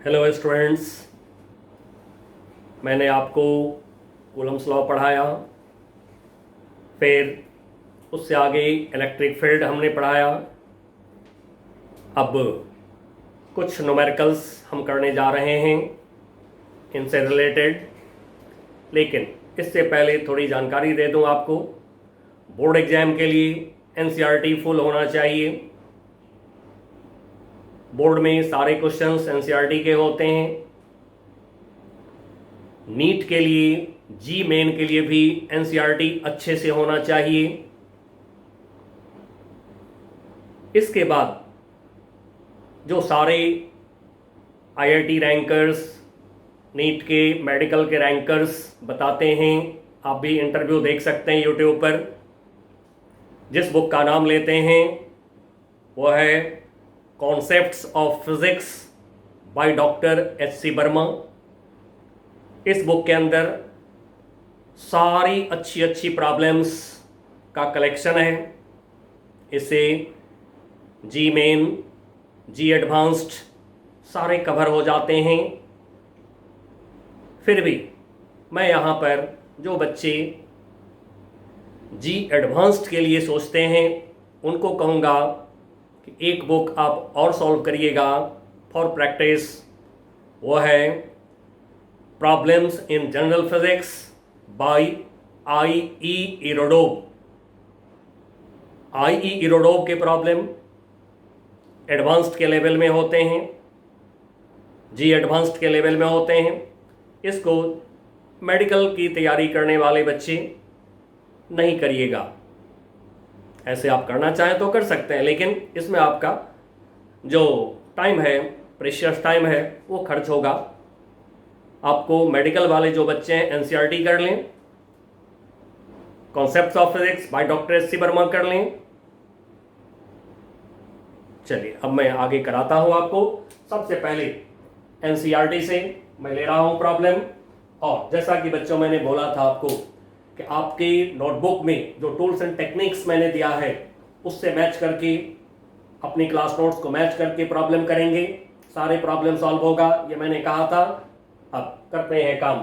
Hello students, मैंने आपको Coulomb's law पढ़ाया, फिर उससे आगे इलेक्ट्रिक फील्ड हमने पढ़ाया। अब कुछ न्यूमेरिकल्स हम करने जा रहे हैं इनसे रिलेटेड, लेकिन इससे पहले थोड़ी जानकारी दे दूं आपको। बोर्ड एग्जाम के लिए एनसीईआरटी फुल होना चाहिए। बोर्ड में सारे क्वेश्चंस एनसीईआरटी के होते हैं। नीट के लिए, जी मेन के लिए भी एनसीईआरटी अच्छे से होना चाहिए। इसके बाद जो सारे आईआईटी रैंकर्स, नीट के, मेडिकल के रैंकर्स बताते हैं, आप भी इंटरव्यू देख सकते हैं यूट्यूब पर। जिस बुक का नाम लेते हैं वो है concepts of physics by doctor H C. Verma. इस बुक के अंदर सारी अच्छी अच्छी प्रॉब्लम्स का कलेक्शन है। इससे जी मेन, जी एडवांस्ड सारे कवर हो जाते हैं। फिर भी मैं यहाँ पर जो बच्चे जी एडवांस्ड के लिए सोचते हैं उनको कहूँगा कि एक बुक आप और सॉल्व करिएगा फॉर प्रैक्टिस। वो है problems in general physics by I E. Irodov. I E. Irodov के प्रॉब्लम एडवांस्ड के लेवल में होते हैं, जी एडवांस्ड के लेवल में होते हैं। इसको मेडिकल की तैयारी करने वाले बच्चे नहीं करिएगा। ऐसे आप करना चाहें तो कर सकते हैं, लेकिन इसमें आपका जो टाइम है, प्रेशियस टाइम है, वो खर्च होगा। आपको मेडिकल वाले जो बच्चे हैं एनसीईआरटी कर लें, concepts of physics by doctor H C. Verma कर लें। चलिए अब मैं आगे कराता हूं आपको। सबसे पहले एनसीईआरटी से मैं ले रहा हूं प्रॉब्लम, और जैसा कि बच्चों मैंने बोला था आपको कि आपके नोटबुक में जो टूल्स एंड टेक्निक्स मैंने दिया है उससे मैच करके, अपनी क्लास नोट्स को मैच करके प्रॉब्लम करेंगे, सारे प्रॉब्लम सॉल्व होगा, ये मैंने कहा था। अब करते हैं काम।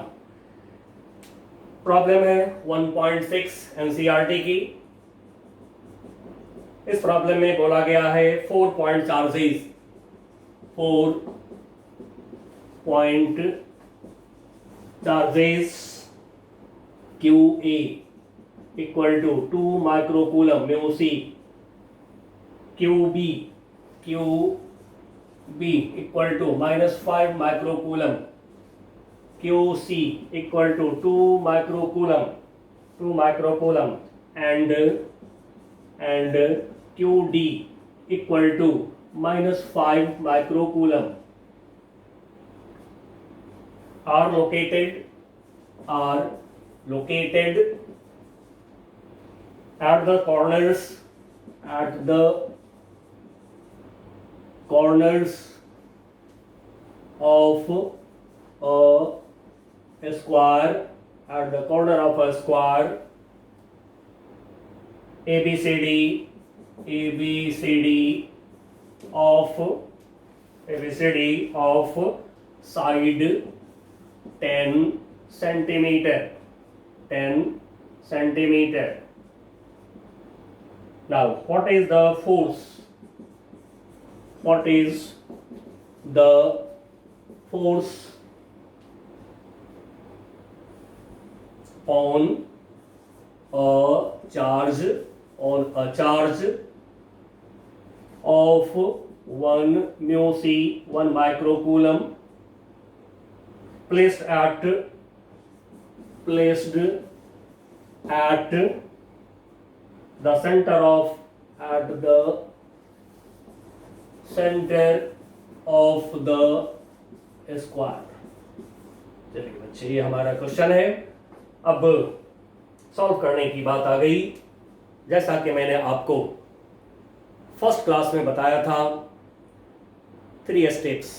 प्रॉब्लम है 1.6 एनसीईआरटी की। इस प्रॉब्लम में बोला गया है 4 point charges, 4 point charges QA equal to 2 microcoulomb mu C, QB equal to -5 microcoulomb, QC equal to 2 microcoulomb and QD equal to -5 microcoulomb are located at the corners of a square, at the corner of a square ABCD of side 10 centimeter. Now what is the force? On a charge of 1 mu C, 1 microcoulomb, placed at the center of the square। चलिए बच्चे, ये हमारा question है। अब solve करने की बात आ गई। जैसा कि मैंने आपको फर्स्ट क्लास में बताया था, 3 स्टेप्स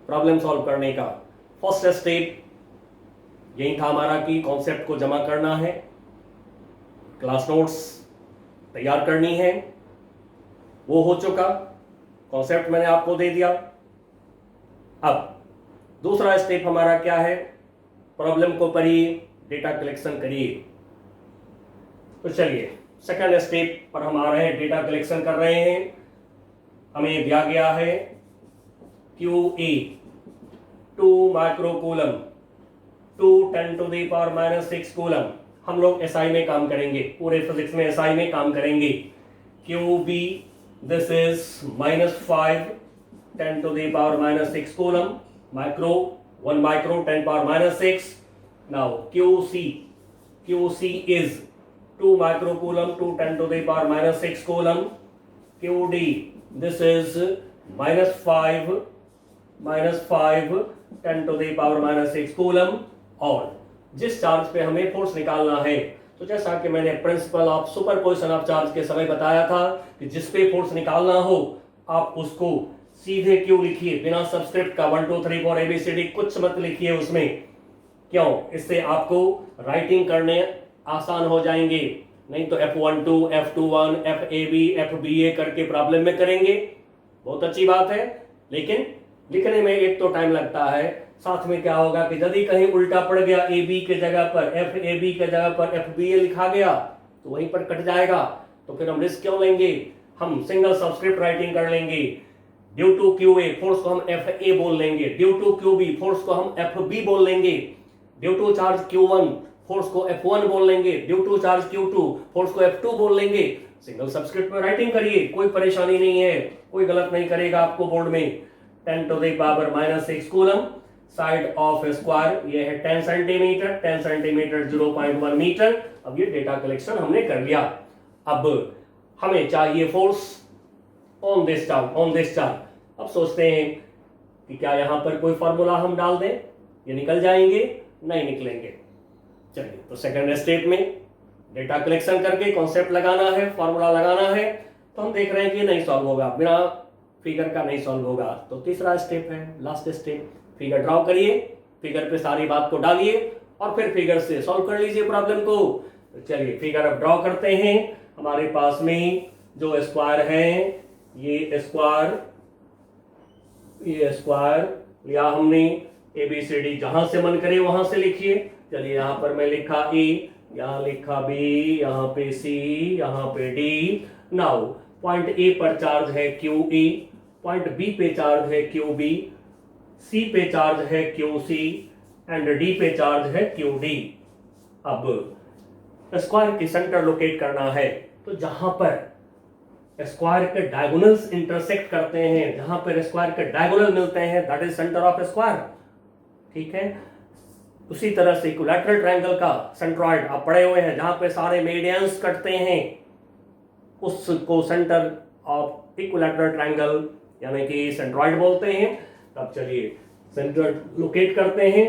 प्रॉब्लम सॉल्व करने का। फर्स्ट स्टेप यही था हमारा कि कॉन्सेप्ट को जमा करना है, क्लास नोट्स तैयार करनी है। वो हो चुका, कॉन्सेप्ट मैंने आपको दे दिया। अब दूसरा स्टेप हमारा क्या है, प्रॉब्लम को पढ़िए, डेटा कलेक्शन करिए। तो चलिए सेकंड स्टेप पर हम आ रहे हैं, डेटा कलेक्शन कर रहे हैं। हमें दिया गया है QA 2 माइक्रोकूलम 2 10⁻⁻⁶ कूलम। हम लोग SI में काम करेंगे, पूरे फिजिक्स में SI में काम करेंगे। QB this is -5 10⁻⁻⁶ coulomb, micro 1 micro 10⁻⁻⁶। Now QC is 2 microcoulomb 2 10⁻⁻⁶ coulomb. QD this is -5 10⁻⁻�6 coulomb. और जिस चार्ज पे हमें फोर्स निकालना है, तो जैसा कि मैंने principle of superposition of charge के समय बताया था कि जिस पे फोर्स निकालना हो आप उसको सीधे क्यों लिखिए, बिना सबस्क्रिप्ट का 1 2 3 4 ABCD कुछ मत लिखिए उसमें। क्यों? इससे आपको राइटिंग करने आसान हो जाएंगे। नहीं तो F12 F21 FAB FBA करके प्रॉब्लम में करेंगे, बहुत अच्छी बात है, लेकिन लिखने में एक तो टाइम लगता है, साथ में क्या होगा कि यदि कहीं उल्टा पड़ गया, AB के जगह पर FAB के जगह पर FBA लिखा गया तो वहीं पर कट जाएगा। तो फिर हम रिस्क क्यों लेंगे, हम सिंगल सबस्क्रिप्ट राइटिंग कर लेंगे। ड्यू टू QA फोर्स को हम FA बोल लेंगे, ड्यू टू QB फोर्स को हम FB बोल लेंगे, due to charge Q1 force को F1 बोल लेंगे, due to charge Q2 force को F2 बोल लेंगे। सिंगल सबस्क्रिप्ट में राइटिंग करिए, कोई परेशानी नहीं है, कोई गलत नहीं करेगा आपको बोर्ड में। 10⁻⁻⁶ कूलम, साइड ऑफ स्क्वायर ये है 10 सेंटीमीटर, 10 सेंटीमीटर 0.1 मीटर। अब ये डेटा कलेक्शन हमने कर लिया। अब हमें चाहिए फोर्स ऑन दिस चार्ज। अब सोचते हैं कि क्या यहां पर कोई फॉर्मूला हम डाल दें, ये निकल जाएंगे? नहीं निकलेंगे। चलिए, तो सेकंड स्टेप में डेटा कलेक्शन करके कॉन्सेप्ट लगाना है, फॉर्मूला लगाना है, तो हम देख रहे हैं कि नहीं सॉल्व होगा, बिना फिगर का नहीं सॉल्व होगा। तो तीसरा स्टेप है, लास्ट स्टेप, फिगर ड्रॉ करिए, फिगर पे सारी बात को डालिए और फिर फिगर से सॉल्व कर लीजिए प्रॉब्लम को। तो चलिए फिगर अब ड्रॉ करते हैं। हमारे पास में जो स्क्वायर है, ये स्क्वायर लिया हमने, ABCD जहां से मन करे वहां से लिखिए। चलिए यहां पर मैं लिखा A, यहां लिखा B, यहां पे C, यहां पे D। नाउ पॉइंट A पर चार्ज है QA, पॉइंट B पे चार्ज है QB, C पे चार्ज है QC एंड D पे चार्ज है QD। अब स्क्वायर की सेंटर लोकेट करना है, तो जहां पर स्क्वायर के डायगोनल्स इंटरसेक्ट करते हैं, जहां पर स्क्वायर के डायगोनल मिलते हैं, that is centre of square. ठीक है, उसी तरह से इक्विलैटरल ट्रायंगल का सेंट्रॉइड आप पढ़े हुए हैं, जहां पे सारे मेडियंस कटते हैं, उसको सेंटर ऑफ इक्विलैटरल ट्रायंगल यानी कि सेंट्रॉइड बोलते हैं। अब चलिए सेंटर लोकेट करते हैं,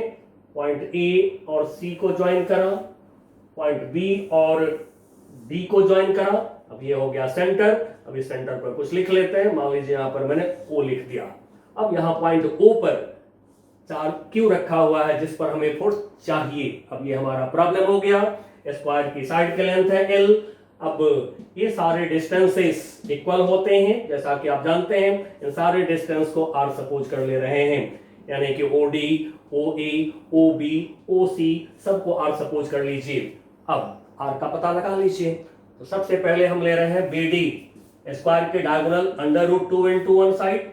पॉइंट A और C को ज्वाइन करा, पॉइंट B और D को ज्वाइन करा। अब ये हो गया सेंटर। अब इस सेंटर पर कुछ लिख लेते हैं, मान लीजिए यहां पर मैंने O लिख दिया। अब यहां पॉइंट O पर चार्ज Q रखा हुआ है जिस पर हमें फोर्स चाहिए। अब ये हमारा प्रॉब्लम हो गया। स्क्वायर की साइड की लेंथ है L। अब ये सारे डिस्टेंसेस इक्वल होते हैं, जैसा कि आप जानते हैं। इन सारे डिस्टेंस को R सपोज कर ले रहे हैं, यानी कि OD, OA, OB, OC सबको R सपोज कर लीजिए। अब R का पता लगा लीजिए। तो सबसे पहले हम ले रहे हैं BD, स्क्वायर के diagonal √2 into one side.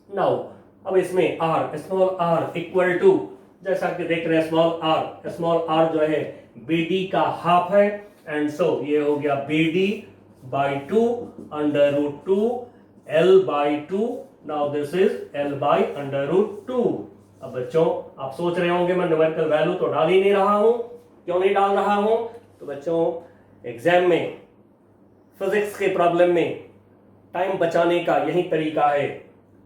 Now अब इसमें R, small r equal to, जैसा कि देख रहे हैं स्मॉल r जो है BD का हाफ है, एंड सो ये हो गया BD by 2 √2 L by 2। Now this is L by √2। अब बच्चों आप सोच रहे होंगे मैं न्यूमेरिकल वैल्यू तो डाल ही नहीं रहा हूं, क्यों नहीं डाल रहा हूं? तो बच्चों एग्जाम में फिजिक्स के प्रॉब्लम में टाइम बचाने का यही तरीका है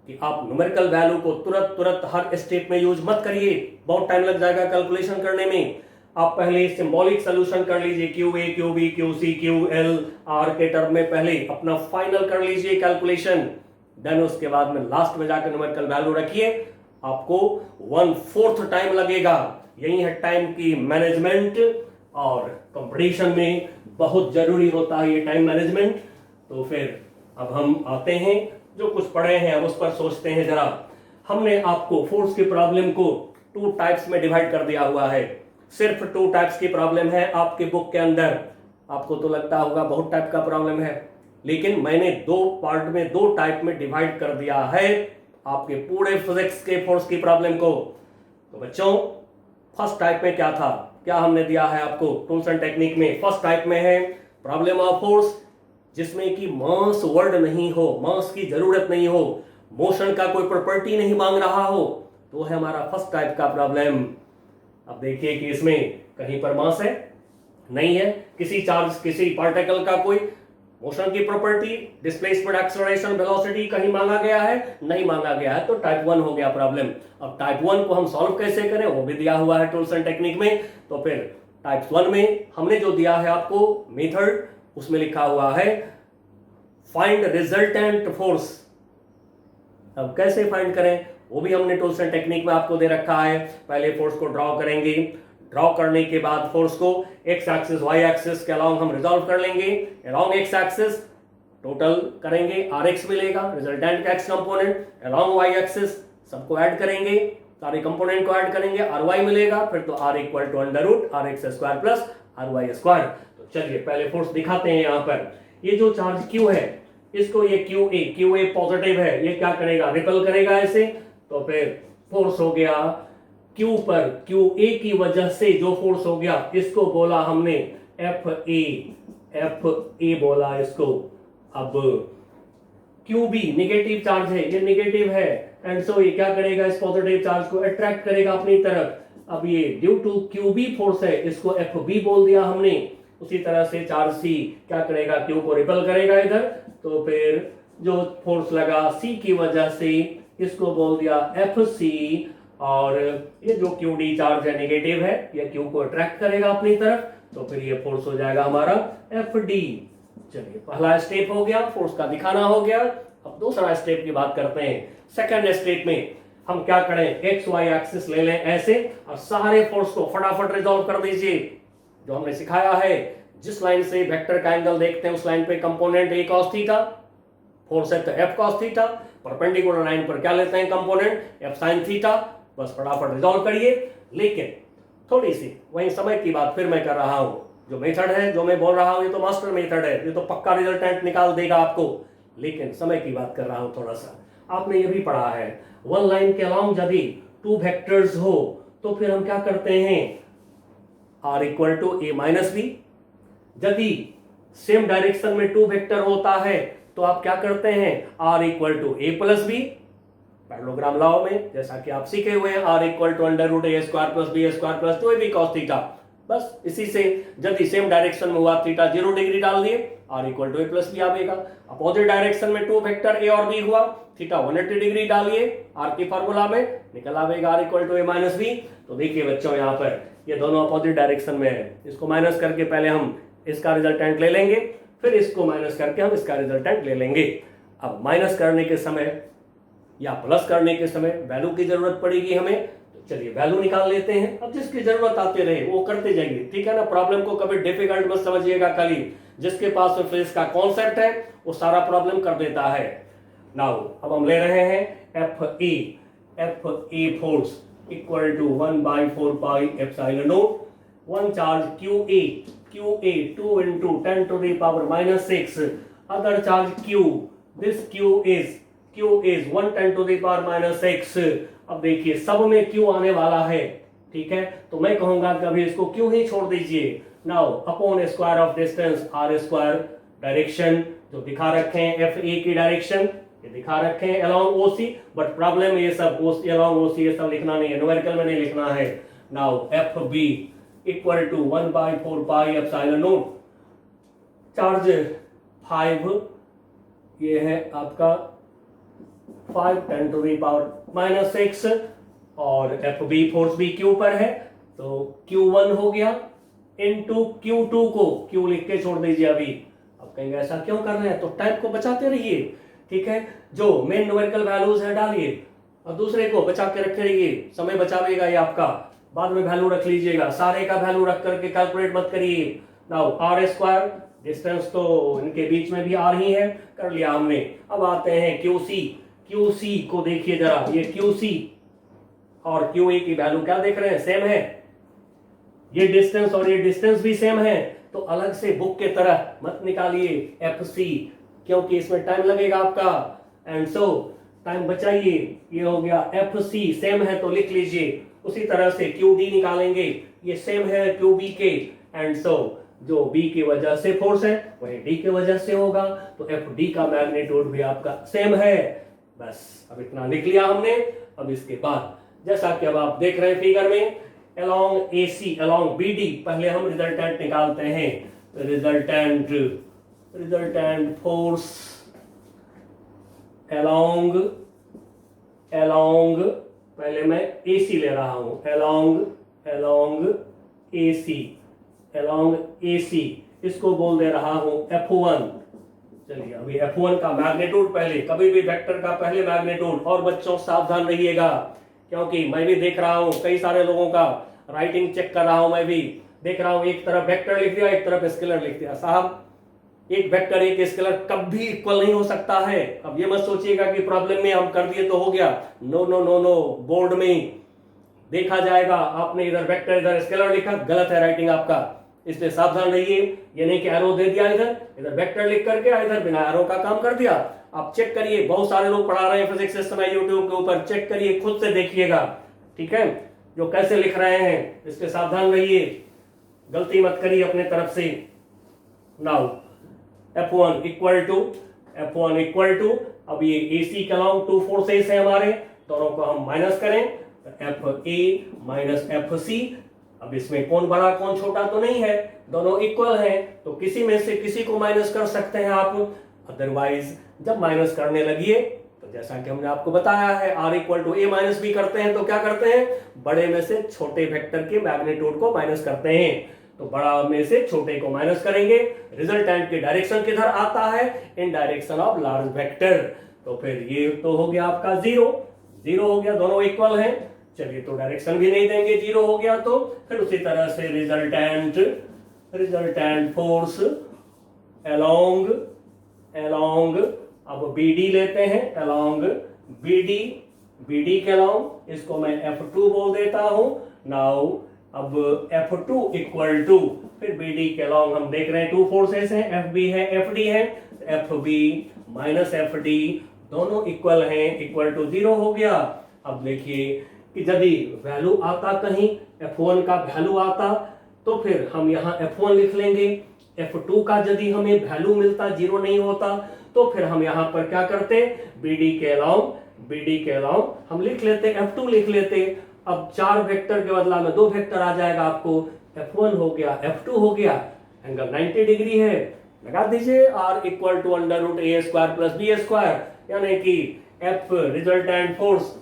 कि आप न्यूमेरिकल वैल्यू को तुरंत हर स्टेप में यूज मत करिए, बहुत टाइम लग जाएगा कैलकुलेशन करने में। आप पहले सिंबॉलिक सॉल्यूशन कर लीजिए, QA, QB, QC, QL, R के टर्म में पहले अपना फाइनल कर लीजिए कैलकुलेशन। देन उसके बाद में लास्ट में जाकर न्यूमेरिकल वैल्यू रखिए, आपको 1/4 टाइम लगेगा। यही है टाइम की मैनेजमेंट, और कंपटीशन में बहुत जरूरी होता है ये टाइम मैनेजमेंट। तो फिर अब हम आते हैं, जो कुछ पढ़े हैं अब उस पर सोचते हैं जरा। हमने आपको फोर्स की प्रॉब्लम को 2 टाइप्स में डिवाइड कर दिया हुआ है। सिर्फ 2 टाइप्स की प्रॉब्लम है आपके बुक के अंदर। आपको तो लगता होगा बहुत टाइप का प्रॉब्लम है, लेकिन मैंने 2 पार्ट में 2 टाइप में डिवाइड कर दिया है आपके पूरे फिजिक्स के फोर्स की प्रॉब्लम को। तो बच्चों, फर्स्ट टाइप में क्या था, क्या हमने दिया है आपको टूल्स एंड टेक्निक में? फर्स्ट टाइप में है प्रॉब्लम ऑफ फोर्स, जिसमें कि मास वर्ड नहीं हो, मास की जरूरत नहीं हो, मोशन का कोई प्रॉपर्टी नहीं मांग रहा हो, तो है हमारा फर्स्ट टाइप का प्रॉब्लम। अब देखिए कि इसमें कहीं पर मास है, नहीं है, किसी चार्ज किसी पार्टिकल का कोई मोशन की प्रॉपर्टी, डिस्प्लेसमेंट, एक्सेलरेशन, वेलोसिटी कहीं मांगा गया है, नहीं मांगा गया है, तो टाइप 1 हो गया प्रॉब्लम। अब टाइप 1 को हम सॉल्व कैसे करें, वो भी दिया हुआ है टूल्स एंड टेक्निक में। तो फिर टाइप 1 में हमने जो दिया है आपको मेथड, उसमें लिखा हुआ है फाइंड रिजल्टेंट फोर्स। अब कैसे फाइंड करें, वो भी हमने टूल्स एंड टेक्निक में आपको दे रखा है। पहले फोर्स को ड्रॉ करेंगे, ड्रॉ करने के बाद फोर्स को एक्स एक्सिस वाई एक्सिस के अलोंग हम रिजॉल्व कर लेंगे। अलोंग एक्स एक्सिस टोटल करेंगे, आर एक्स मिलेगा, रिजल्टेंट का x component. Along y axis सबको ऐड करेंगे, सारे कंपोनेंट को ऐड करेंगे, आर वाई मिलेगा, फिर तो R equal to under root R x square plus R y square. तो चलिए पहले फोर्स दिखाते हैं। यहाँ पर ये जो चार्ज क्यू है, इसको ये क्यू ए पॉजिटिव है, ये क्या करेगा, रिपल करेगा ऐसे। तो फिर फोर्स हो गया क्यू पर, क्यू ए की वजह से जो फोर्स हो गया, इसको बोला हमने एफ ए बोला इसको। अब क्यू बी निगेटिव चार्ज है, ये निगेटिव है, एंड सो ये क्या करेगा, इस पॉजिटिव चार्ज को अट्रैक्ट करेगा अपनी तरफ। अब ये due to Q B force है, इसको एफ बी बोल दिया हमने। उसी तरह से चार्ज सी क्या करेगा, क्यू को रिपल करेगा इधर, तो फिर जो फोर्स लगा सी की वजह से, इसको बोल दिया एफ सी। और ये जो क्यू डी चार्ज है निगेटिव है, ये क्यू को अट्रैक्ट करेगा अपनी तरफ, तो फिर ये फोर्स हो जाएगा हमारा एफ डी। चलिए पहला स्टेप हो गया, फोर्स का दिखाना हो गया। अब दूसरा स्टेप की बात करते हैं। सेकंड स्टेप में हम क्या करें, एक्स वाई एक्सिस ले लें ऐसे, और सारे फोर्स को फटाफट रिजॉल्व कर दीजिए। जो हमने सिखाया है, जिस लाइन से वेक्टर का एंगल देखते हैं उस लाइन पे कंपोनेंट ए कॉस थीटा, फोर्स है तो F cos theta, perpendicular line पर क्या लेते हैं कंपोनेंट एफ साइन थीटा। बस फटाफट रिजॉल्व करिए। लेकिन थोड़ी सी वही समय की बात फिर मैं कर रहा हूं, जो मेथड है जो मैं बोल रहा हूं, ये तो मास्टर मेथड है, ये तो पक्का रिजल्टेंट निकाल देगा आपको। लेकिन समय की बात कर रहा हूं थोड़ा सा। आपने ये भी पढ़ा है, वन लाइन के अलोंग यदि 2 वेक्टर्स हो तो फिर हम क्या करते हैं, R equal to A minus B. यदि सेम डायरेक्शन में 2 वेक्टर होता है तो आप क्या करते हैं, R equal to A plus B. Parallelogram law में जैसा कि आप सीखे हुए हैं, R equal to under root A square plus B square plus 2ab cos theta. बस इसी से यदि सेम डायरेक्शन में हुआ थीटा 0 डिग्री डाल दिए, R equal to A plus B आएगा। अपोजिट डायरेक्शन में 2 वेक्टर ए और बी हुआ, थीटा 180 डिग्री डालिए, आर के फार्मूला में निकल आएगा R equal to A minus B. तो देखिए बच्चों, यहाँ पर ये दोनों अपोजिट डायरेक्शन में है, इसको माइनस करके पहले हम इसका रिजल्टेंट ले लेंगे, फिर इसको माइनस करके हम इसका रिजल्टेंट ले लेंगे। अब माइनस करने के समय या प्लस करने के समय वैल्यू की जरूरत पड़ेगी हमें, तो चलिए वैल्यू निकाल लेते हैं। अब जिसकी जरूरत आते रहे वो करते जाइए, ठीक है ना। प्रॉब्लम को कभी डिफिकल्ट मत समझिएगा, खाली जिसके पास फिजिक्स का कॉन्सेप्ट है वो सारा प्रॉब्लम कर देता है। नाउ अब हम ले रहे हैं F A force equal to 1/4 pi epsilon naught. One charge Q A 2 into 10 to the power -6, other charge q, this q is 1 10 to the power -6। अब देखिए सब में q आने वाला है, ठीक है, तो मैं कहूंगा कि अभी इसको q ही छोड़ दीजिए। Now upon square of distance R square, direction जो दिखा रखे हैं एफ ए की डायरेक्शन ये दिखा रखे हैं अलोंग ओसी, बट प्रॉब्लम ये सब ओसी अलोंग ओसी ये सब लिखना नहीं है, न्यूमेरिकल में नहीं लिखना है। Now F B equal to 1/4 pi epsilon naught, charge 5 ये है आपका 5 10 to the power -6, और एफ बी फोर्स भी क्यू पर है, तो Q1 हो गया इनटू Q2 को Q लिख के छोड़ दीजिए। अभी अब कहेंगे ऐसा क्यों कर रहे हैं, तो टाइप को बचाते रहिए, ठीक है। जो मेन न्यूमेरिकल वैल्यूज है डालिए और दूसरे को बचा के रखे रहिए, समय बचावेगा ये आपका। बाद में वैल्यू रख लीजिएगा, सारे का वैल्यू रख करके कैलकुलेट मत करिए। नाउ आर स्क्वायर, डिस्टेंस तो इनके बीच में भी आर ही है, कर लिया हमने। अब आते हैं QC को देखिए जरा, ये QC और QA की वैल्यू क्या देख रहे हैं, सेम है। ये डिस्टेंस और ये डिस्टेंस भी सेम है, तो अलग से बुक के तरह मत निकालिए FC, क्योंकि इसमें टाइम लगेगा आपका। एंड सो टाइम बचाइए, ये हो गया FC सेम है तो लिख लीजिए। उसी तरह से QD निकालेंगे, ये सेम है QB के। एंड सो जो B की वजह से फोर्स है वही D की वजह से होगा, तो FD का मैग्नीट्यूड भी आपका सेम है। बस अब इतना लिख लिया हमने। अब इसके बाद जैसा कि अब आप देख रहे हैं फिगर में, along AC along BD पहले हम रिजल्टेंट निकालते हैं। रिजल्टेंट फोर्स along पहले मैं AC ले रहा हूं, along AC इसको बोल दे रहा हूं F1। चलिए अभी F1 का मैग्नीट्यूड पहले, कभी भी वेक्टर का पहले मैग्नीट्यूड। और बच्चों सावधान रहिएगा, क्योंकि मैं भी देख रहा हूं कई सारे लोगों का राइटिंग चेक कर रहा हूं, मैं भी देख रहा हूं एक तरफ वेक्टर लिख दिया, एक तरफ स्केलर लिख दिया। साहब एक वेक्टर एक स्केलर कभी इक्वल नहीं हो सकता है। अब ये मत सोचिएगा कि प्रॉब्लम में हम कर दिए तो हो गया। No no no no, board में देखा जाएगा आपने इधर वेक्टर इधर स्केलर लिखा, गलत है राइटिंग आपका, इसलिए सावधान रहिए। ये नहीं कि एरो दे दिया इधर वेक्टर लिख करके इधर बिना एरो का काम कर दिया। आप चेक करिए, बहुत सारे लोग पढ़ा रहे हैं फिजिक्स सिस्टम है यूट्यूब के ऊपर, चेक करिए, खुद से देखिएगा, ठीक है, जो कैसे लिख रहे हैं इसके सावधान रहिए, गलती मत करिए अपने तरफ से। नाउ F1 इक्वल टू अब ये AC के अलाउंग 2 फोर्सेस है हमारे, दोनों को हम माइनस करें तो FA माइनस FC। अब इसमें कौन बड़ा कौन छोटा तो नहीं है, दोनों इक्वल हैं, तो किसी में से किसी को माइनस कर सकते हैं आप। अदरवाइज जब माइनस करने लगिए तो जैसा कि हमने आपको बताया है R equal to A minus B करते हैं तो क्या करते हैं, बड़े में से छोटे वेक्टर के मैग्नीट्यूड को माइनस करते हैं। तो बड़ा में से छोटे को माइनस करेंगे, रिजल्टेंट की डायरेक्शन किधर आता है, इन डायरेक्शन ऑफ लार्ज वेक्टर। तो फिर ये तो हो गया आपका जीरो हो गया, दोनों इक्वल हैं। चलिए तो डायरेक्शन भी नहीं देंगे, जीरो हो गया। तो फिर उसी तरह से रिजल्टेंट फोर्स along अब BD लेते हैं, along BD के along इसको मैं F2 बोल देता हूं। नाउ अब F2 इक्वल टू फिर BD के along हम देख रहे हैं 2 फोर्सेस हैं, FB है FD है, FB माइनस FD दोनों इक्वल हैं, इक्वल टू 0 हो गया। अब देखिए कि यदि वैल्यू आता कहीं F1 का वैल्यू आता तो फिर हम यहाँ F1 लिख लेंगे। F2 का यदि हमें वैल्यू मिलता 0 नहीं होता तो फिर हम यहाँ पर क्या करते, BD के along हम लिख लेते F2 लिख लेते। अब 4 वेक्टर के बदला में 2 वेक्टर आ जाएगा आपको, F1 हो गया F2 हो गया, एंगल 90 डिग्री है, लगा दीजिए R equal to under root A square plus B square, यानी कि F रिजल्टेंट फोर्स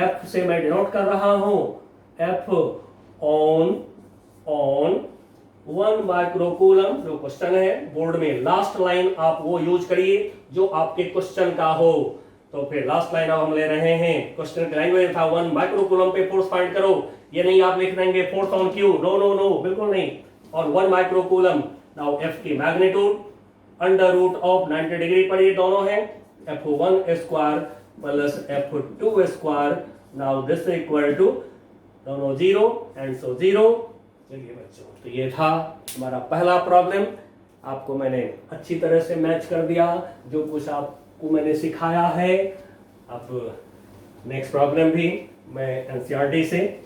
F से मैं डिनोट कर रहा हूं, F ऑन 1 माइक्रोकूलम। जो क्वेश्चन है बोर्ड में लास्ट लाइन आप वो यूज करिए जो आपके क्वेश्चन का हो। तो फिर लास्ट लाइन अब हम ले रहे हैं, क्वेश्चन की लैंग्वेज था 1 माइक्रोकूलम पे फोर्स फाइंड करो। ये नहीं आप लिख देंगे force on Q, no no no, बिल्कुल नहीं, ऑन 1 माइक्रोकूलम। नाउ F की magnitude under root of 90 degree पर ये दोनों है, F1 square plus F2 square. Now this equal to दोनों 0 एंड सो 0। चलिए बच्चों, तो ये था हमारा पहला प्रॉब्लम, आपको मैंने अच्छी तरह से मैच कर दिया जो कुछ आपको मैंने सिखाया है। अब नेक्स्ट प्रॉब्लम भी मैं एनसीईआरटी से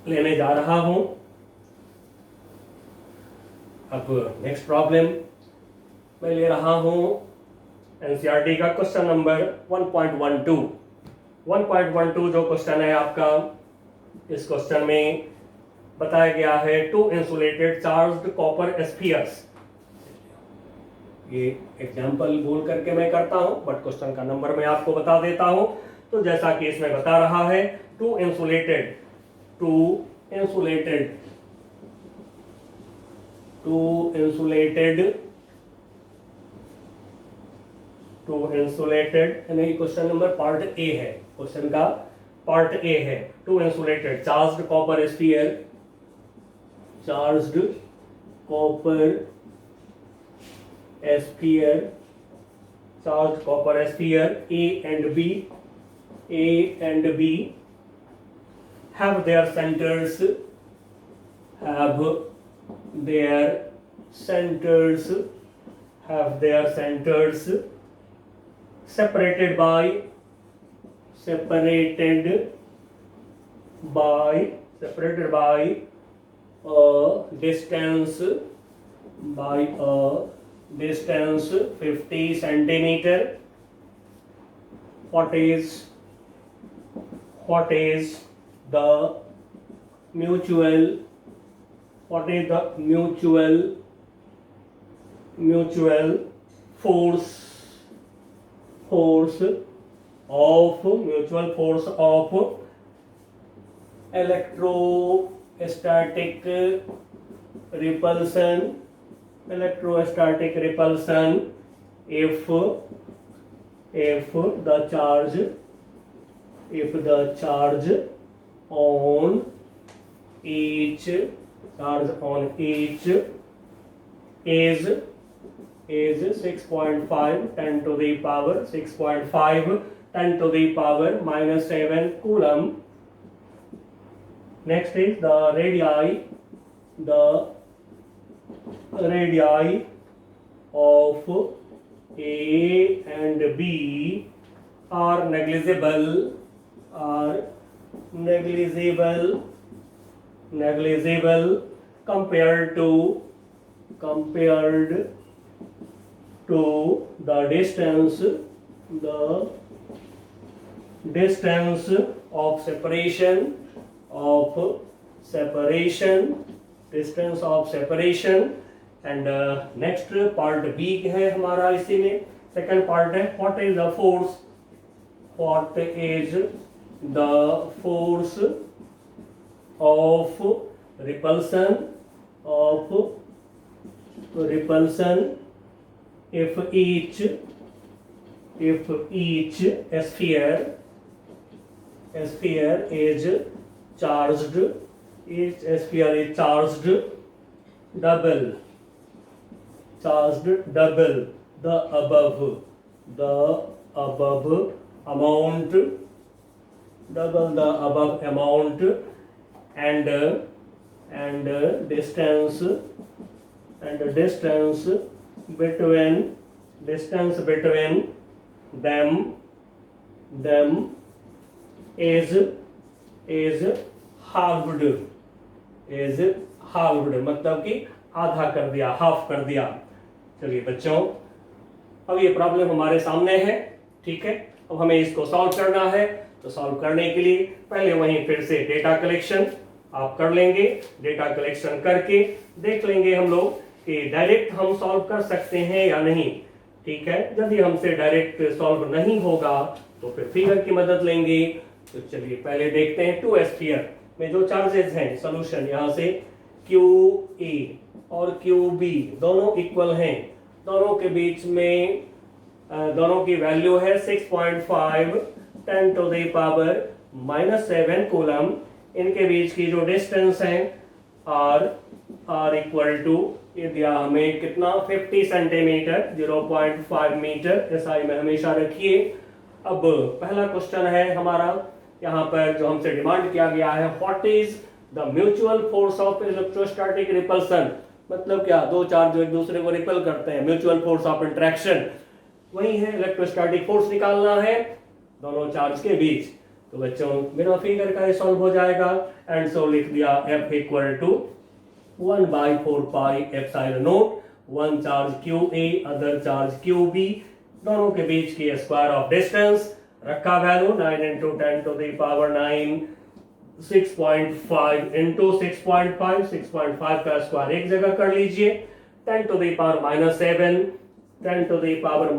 लेने जा रहा हूं। अब नेक्स्ट प्रॉब्लम मैं ले रहा हूं एनसीईआरटी का क्वेश्चन नंबर 1.12 जो क्वेश्चन है आपका, इस क्वेश्चन में बताया गया है 2 इंसुलेटेड चार्ज्ड कॉपर स्फीयर्स। ये एग्जांपल बोल करके मैं करता हूं, बट क्वेश्चन का नंबर मैं आपको बता देता हूं। तो जैसा कि इसमें बता रहा है 2 इंसुलेटेड यानी क्वेश्चन नंबर पार्ट ए है, क्वेश्चन का पार्ट ए है। 2 insulated charged copper sphere, charged copper sphere A and B have their centers separated by a distance 50 centimeter. What is the mutual force of electrostatic repulsion if the charge on each is 6.5 10 to the power -7 coulomb. Next is the radii of A and B are negligible compared to the distance of separation and next part B है हमारा इसी में. Second part है what is the force of repulsion if each sphere is charged double the above amount and distance between them is halved मतलब कि आधा कर दिया, हाफ कर दिया. चलिए बच्चों, अब ये प्रॉब्लम हमारे सामने है. ठीक है, अब हमें इसको सॉल्व करना है. तो सॉल्व करने के लिए पहले वहीं फिर से डेटा कलेक्शन आप कर लेंगे. डेटा कलेक्शन करके देख लेंगे हम लोग कि डायरेक्ट हम सॉल्व कर सकते हैं या नहीं. ठीक है, यदि हमसे डायरेक्ट सॉल्व नहीं होगा तो फिर फिगर की मदद लेंगे. तो चलिए पहले देखते हैं 2 स्फीयर में जो चार्जेस हैं. सॉल्यूशन यहाँ से QA और QB दोनों इक्वल हैं. दोनों के बीच में दोनों की वैल्यू है 6.5 10 to the power -7 कूलम. इनके बीच की जो डिस्टेंस है R इक्वल टू ये दिया हमें कितना 50 सेंटीमीटर 0.5 मीटर. एसआई में हमेशा रखिए. अब पहला क्वेश्चन है हमारा यहाँ पर जो हमसे डिमांड किया गया है what is the mutual force of electrostatic repulsion. मतलब क्या, दो चार्ज जो एक दूसरे को रिपल करते हैं, म्यूचुअल फोर्स ऑफ इंटरेक्शन वही है. इलेक्ट्रोस्टैटिक फोर्स निकालना है दोनों चार्ज के बीच. तो बच्चों बिना फिगर का ये सॉल्व हो जाएगा. एंड सो लिख दिया F equal to 1/4 pi epsilon naught. One charge QA other charge QB दोनों के बीच की स्क्वायर ऑफ डिस्टेंस रखा value 9 into 10 to the power 9 6.5 into 6.5 का स्क्वायर एक जगह कर लीजिए. 10 to the power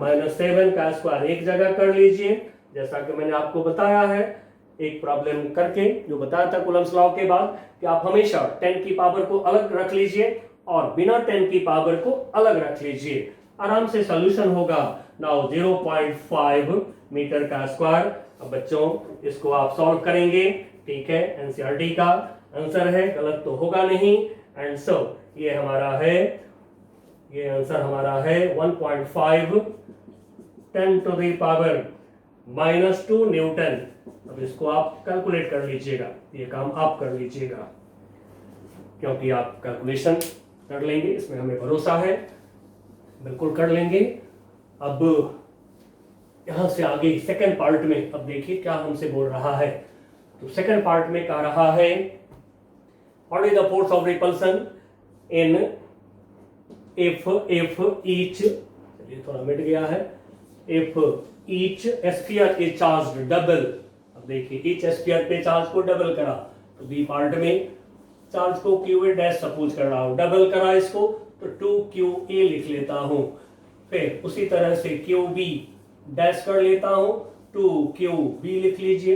-7 का स्क्वायर एक जगह कर लीजिए. जैसा कि मैंने आपको बताया है एक प्रॉब्लम करके जो बताया था कूलम्स लॉ के बाद कि आप हमेशा 10 की पावर को अलग रख लीजिए और बिना 10 की पावर को अलग रख लीजिए. आराम से सॉल्यूशन होगा. नाउ 0.5 मीटर का स्क्वायर. अब बच्चों इसको आप सॉल्व करेंगे. ठीक है, एनसीईआरटी का आंसर है, गलत तो होगा नहीं. एंड सो ये हमारा है ये आंसर हमारा है 1.5 10 टू द पावर -2 न्यूटन। अब इसको आप कैलकुलेट कर लीजिएगा, ये काम आप कर लीजिएगा क्योंकि आप कैलकुलेशन कर लेंगे, इसमें हमें भरोसा है, बिल्कुल कर लेंगे। अब यहां से आगे सेकंड पार्ट में अब देखिए क्या हमसे बोल रहा है। तो सेकंड पार्ट में कह रहा है what is the force of repulsion in if each, चलिए थोड़ा मिट गया है, if each sphere is charged double. अब देखिए ईच स्फीयर पे चार्ज को डबल करा, तो बी पार्ट में चार्ज को क्यू ए डैश सपोज कर रहा हूं, डबल करा इसको तो 2QA लिख लेता हूं। फिर उसी तरह से QB डैश कर लेता हूं, 2QB लिख लीजिए,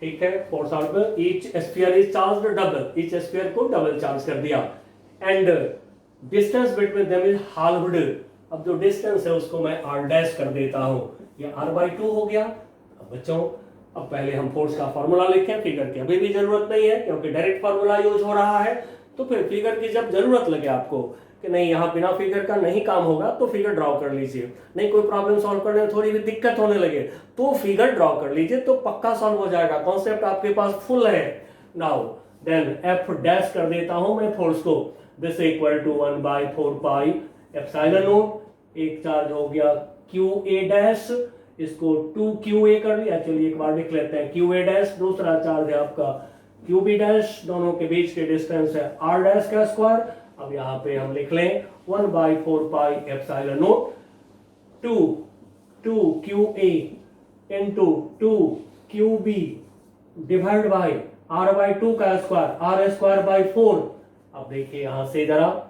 ठीक है। फोर्स आउट में each sphere is charged double, each sphere को डबल चार्ज कर दिया and distance between them is halved. अब जो डिस्टेंस है उसको मैं r डैश कर देता हूं, ये r/2 हो गया। अब बच्चों अब पहले हम फोर्स का फॉर्मूला लिखें, फिगर की अभी भी जरूरत नहीं है क्योंकि डायरेक्ट फॉर्मूला यूज हो रहा है। तो फिर फिगर की जब जरूरत लगे आपको कि नहीं यहाँ बिना फिगर का नहीं काम होगा तो फिगर ड्रॉ कर लीजिए, नहीं कोई प्रॉब्लम सॉल्व करने में थोड़ी भी दिक्कत होने लगे तो फिगर ड्रॉ कर लीजिए, तो पक्का सॉल्व हो जाएगा, कॉन्सेप्ट आपके पास फुल है। नाउ देन एफ डैश कर देता हूं मैं फोर्स को, this equal to 1/4 pi epsilon naught, एक चार्ज हो गया QA डैश, इसको 2QA कर लिया, चलिए एक बार लिख लेते हैं QA डैश, दूसरा चार्ज है आपका QB डैश, दोनों के बीच के डिस्टेंस है r डैश का स्क्वायर। अब यहाँ पे हम लिख लें 1/4 pi epsilon not 2QA into 2QB divide by r/2 का स्क्वायर, r²/4। अब देखिए यहां से जरा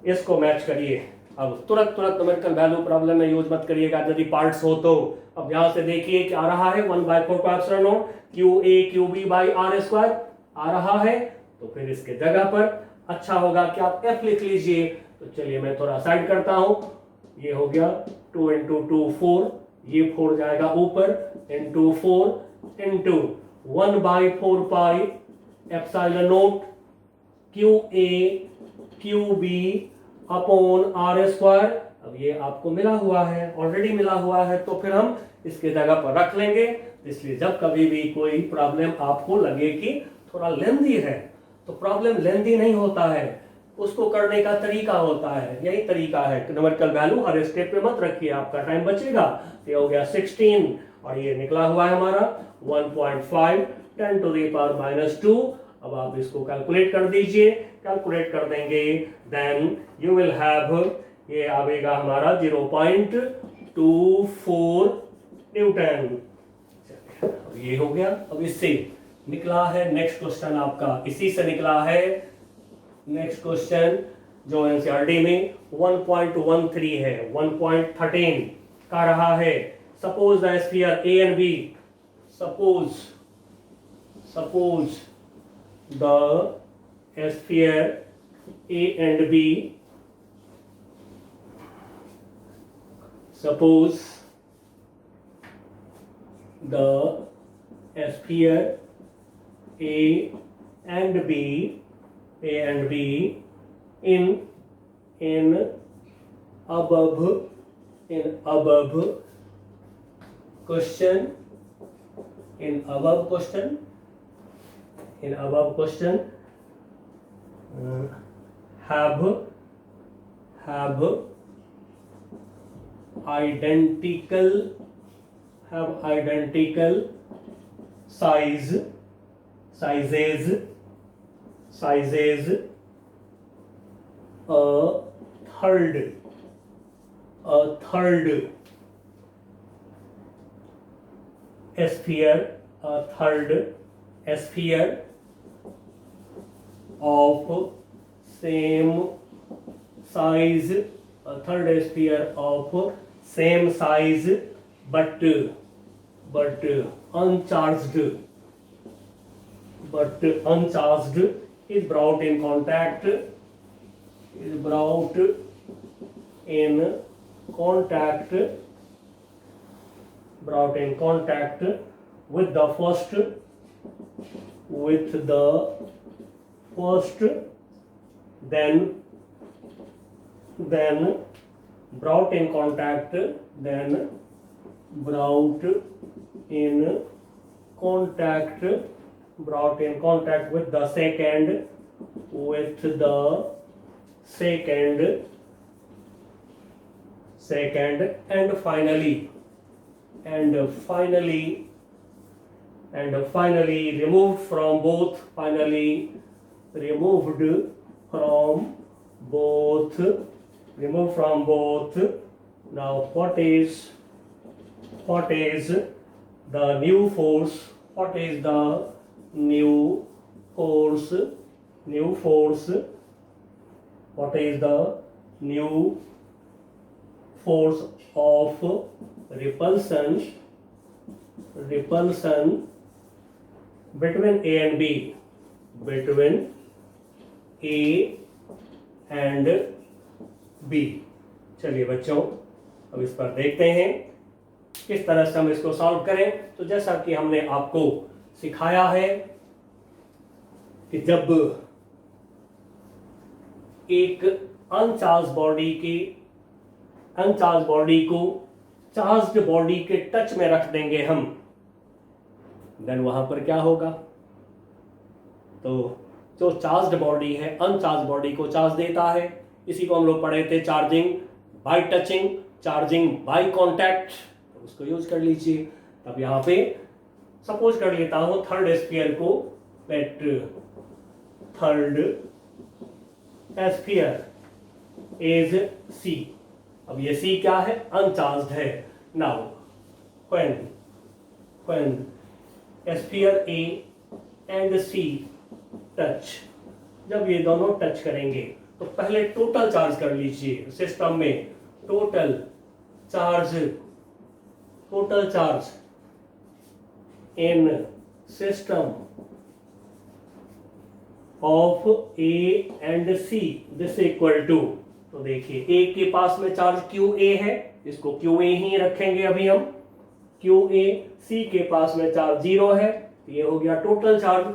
इसको मैच करिए। अब तुरंत न्यूमेरिकल वैल्यू प्रॉब्लम में यूज मत करिएगा यदि पार्ट्स हो तो। अब यहां से देखिए क्या आ रहा है 1/4 का epsilon naught QA QB by r² आ रहा है, तो फिर इसके जगह पर अच्छा होगा कि आप F लिख लीजिए। तो चलिए मैं थोड़ा साइड करता हूं, ये हो गया 2 × 2 4, ये 4 जाएगा ऊपर, into 4 into 1/4 pi epsilon naught QA QB upon r²। अब ये आपको मिला हुआ है, ऑलरेडी मिला हुआ है, तो फिर हम इसके जगह पर रख लेंगे। इसलिए जब कभी भी कोई प्रॉब्लम आपको लगे कि थोड़ा लेंथी है, तो प्रॉब्लम लेंथी नहीं होता है, उसको करने का तरीका होता है, यही तरीका है। न्यूमेरिकल वैल्यू हर स्टेप पे मत रखिए, आपका टाइम बचेगा। ये हो गया 16 और ये निकला हुआ है हमारा 1.5 10 टू द पावर -2। अब आप इसको कैलकुलेट कर दीजिए, कैलकुलेट कर देंगे देन यू विल हैव, ये आएगा हमारा 0.24 न्यूटन। अब ये हो गया। अब इससे निकला है नेक्स्ट क्वेश्चन आपका, इसी से निकला है नेक्स्ट क्वेश्चन जो एनसीईआरटी में 1.13 है, 1.13 का रहा है। Suppose the sphere A and B, suppose the sphere A and B, suppose the sphere A and B in above question have identical sizes a third sphere of same size, a third sphere of same size but uncharged is brought in contact with the first, then then brought in contact with the second and finally removed from both. Now what is the new force? What is the new force? What is the new force of repulsion between A and B? Between A and B. चलिए बच्चों, अब इस पर देखते हैं किस तरह से हम इसको सॉल्व करें। तो जैसा कि हमने आपको सिखाया है कि जब एक अनचार्ज बॉडी को चार्ज्ड बॉडी के टच में रख देंगे हम, देन वहां पर क्या होगा? तो जो चार्ज्ड बॉडी है अनचार्ज बॉडी को चार्ज देता है। इसी को हम लोग पढ़े थे, charging by touching, charging by contact, तो उसको यूज कर लीजिए। अब यहां पे सपोज कर लेता हूं थर्ड स्फीयर को, let third sphere is C. अब ये सी क्या है? अनचार्ज्ड है। Now when sphere A and C touch, जब ये दोनों टच करेंगे तो पहले टोटल चार्ज कर लीजिए सिस्टम में। Total charge in system of A and C this equal to, तो देखिए ए के पास में चार्ज क्यू ए है, इसको क्यू ए ही रखेंगे अभी हम, क्यू ए। सी के पास में चार्ज 0 है, ये हो गया टोटल चार्ज।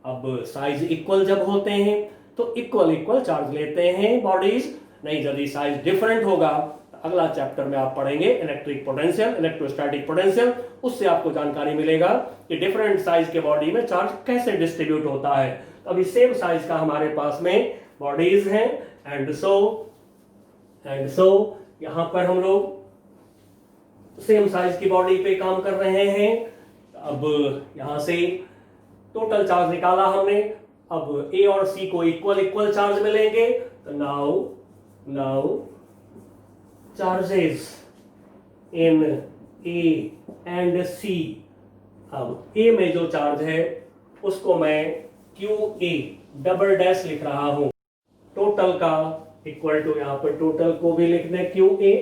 अब साइज इक्वल जब होते हैं तो इक्वल चार्ज लेते हैं बॉडीज। नहीं, यदि साइज डिफरेंट होगा तो अगला चैप्टर में आप पढ़ेंगे इलेक्ट्रिक पोटेंशियल, इलेक्ट्रोस्टैटिक पोटेंशियल, उससे आपको जानकारी मिलेगा कि डिफरेंट साइज के बॉडी में चार्ज कैसे डिस्ट्रीब्यूट होता है। तो अभी सेम साइज का हमारे पास में बॉडीज हैं एंड सो यहां पर हम लोग सेम साइज की बॉडी पे काम कर रहे हैं। अब यहां से टोटल चार्ज निकाला हमने, अब ए और सी को इक्वल चार्ज मिलेंगे, तो now charges in A and C. अब ए में जो चार्ज है उसको मैं क्यू ए डबल डैश लिख रहा हूं, टोटल का इक्वल टू, यहां पर टोटल को भी लिख दें क्यू ए,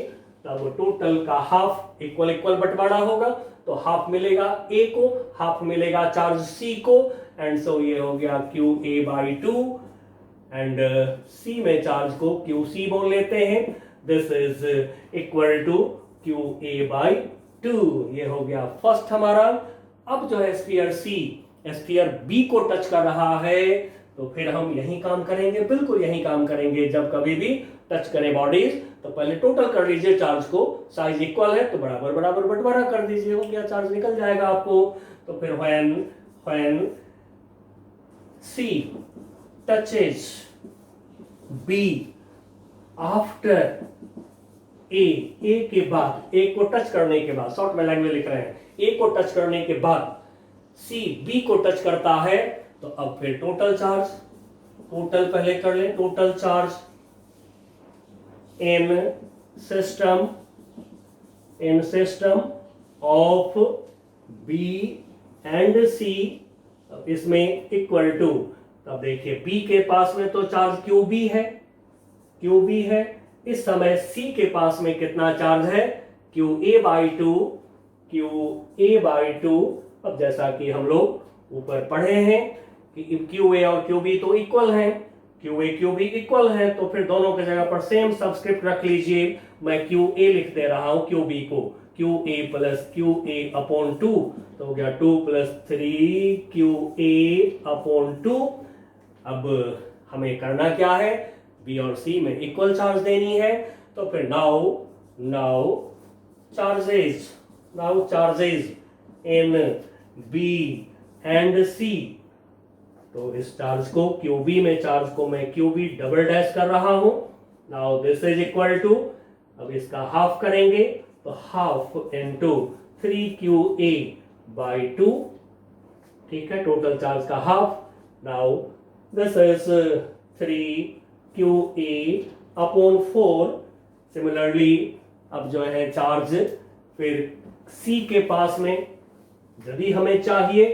तब टोटल का हाफ इक्वल बंटवारा होगा, तो हाफ मिलेगा ए को, हाफ मिलेगा चार्ज सी को, एंड सो ये हो गया Q A by 2 and C में चार्ज को क्यू सी बोल लेते हैं। This is equal to Q A by 2। ये हो गया फर्स्ट हमारा। अब जो है स्फीयर सी स्फीयर बी को टच कर रहा है, तो फिर हम यही काम करेंगे, बिल्कुल यही काम करेंगे। जब कभी भी टच करें बॉडीज तो पहले टोटल कर लीजिए चार्ज को, साइज इक्वल है तो बराबर बंटवारा कर दीजिए, हो गया, चार्ज निकल जाएगा आपको। तो फिर when C touches B after A के बाद, ए को टच करने के बाद, शॉर्ट में लैंग्वेज लिख रहे हैं, ए को टच करने के बाद सी बी को टच करता है, तो अब फिर टोटल पहले कर लें, total charge in system of B and C, इसमें इक्वल टू, तब देखिए बी के पास में तो चार्ज क्यू बी है, इस समय सी के पास में कितना चार्ज है? Q A by 2। अब जैसा कि हम लोग ऊपर पढ़े हैं कि क्यू ए और क्यू बी तो इक्वल हैं, Q A Q B equal है, तो फिर दोनों की जगह पर सेम सबस्क्रिप्ट रख लीजिए। मैं क्यू ए लिख दे रहा हूं क्यू बी को, Q A plus Q A upon 2, तो हो गया 2 + 3 क्यू ए अपॉन 2। अब हमें करना क्या है? बी और सी में इक्वल चार्ज देनी है, तो फिर now charges in B and C, तो इस चार्ज को QB में चार्ज को मैं QB डबल डैश कर रहा हूं। Now this is equal to, अब इसका हाफ करेंगे तो हाफ इंटू 3QA बाई 2, ठीक है, टोटल चार्ज का half. Now this is 3QA upon 4। Similarly अब जो है चार्ज फिर C के पास में यदि हमें चाहिए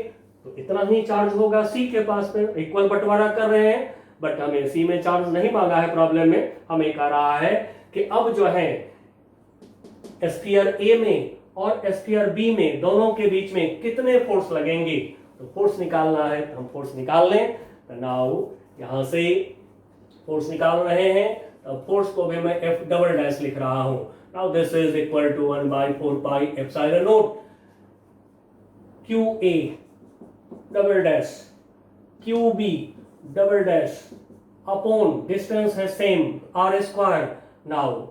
तो इतना ही चार्ज होगा C के पास में, इक्वल बंटवारा कर रहे हैं, बट हमें C में चार्ज नहीं मांगा है प्रॉब्लम में, हमें कह रहा है कि अब जो है स्फीयर A में और स्फीयर B में दोनों के बीच में कितने फोर्स लगेंगे, तो फोर्स निकालना है, तो हम फोर्स निकाल लें। तो नाउ यहां से फोर्स निकाल रहे हैं, तो फोर्स को भी मैं F डबल डैश लिख रहा हूं। Now this is equal to 1/4 pi epsilon naught QA double dash QB double dash upon distance है सेम R स्क्वायर। नाउ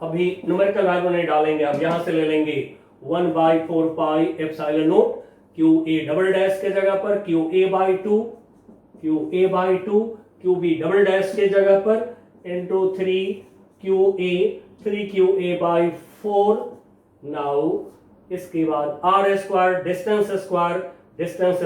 अभी न्यूमेरिकल वैल्यू नहीं डालेंगे, अब यहां से ले लेंगे 1/4 pi epsilon naught QA double dash के जगह पर QA by 2 QB double dash के जगह पर इंटू 3QA बाई 4। नाउ इसके बाद R स्क्वायर डिस्टेंस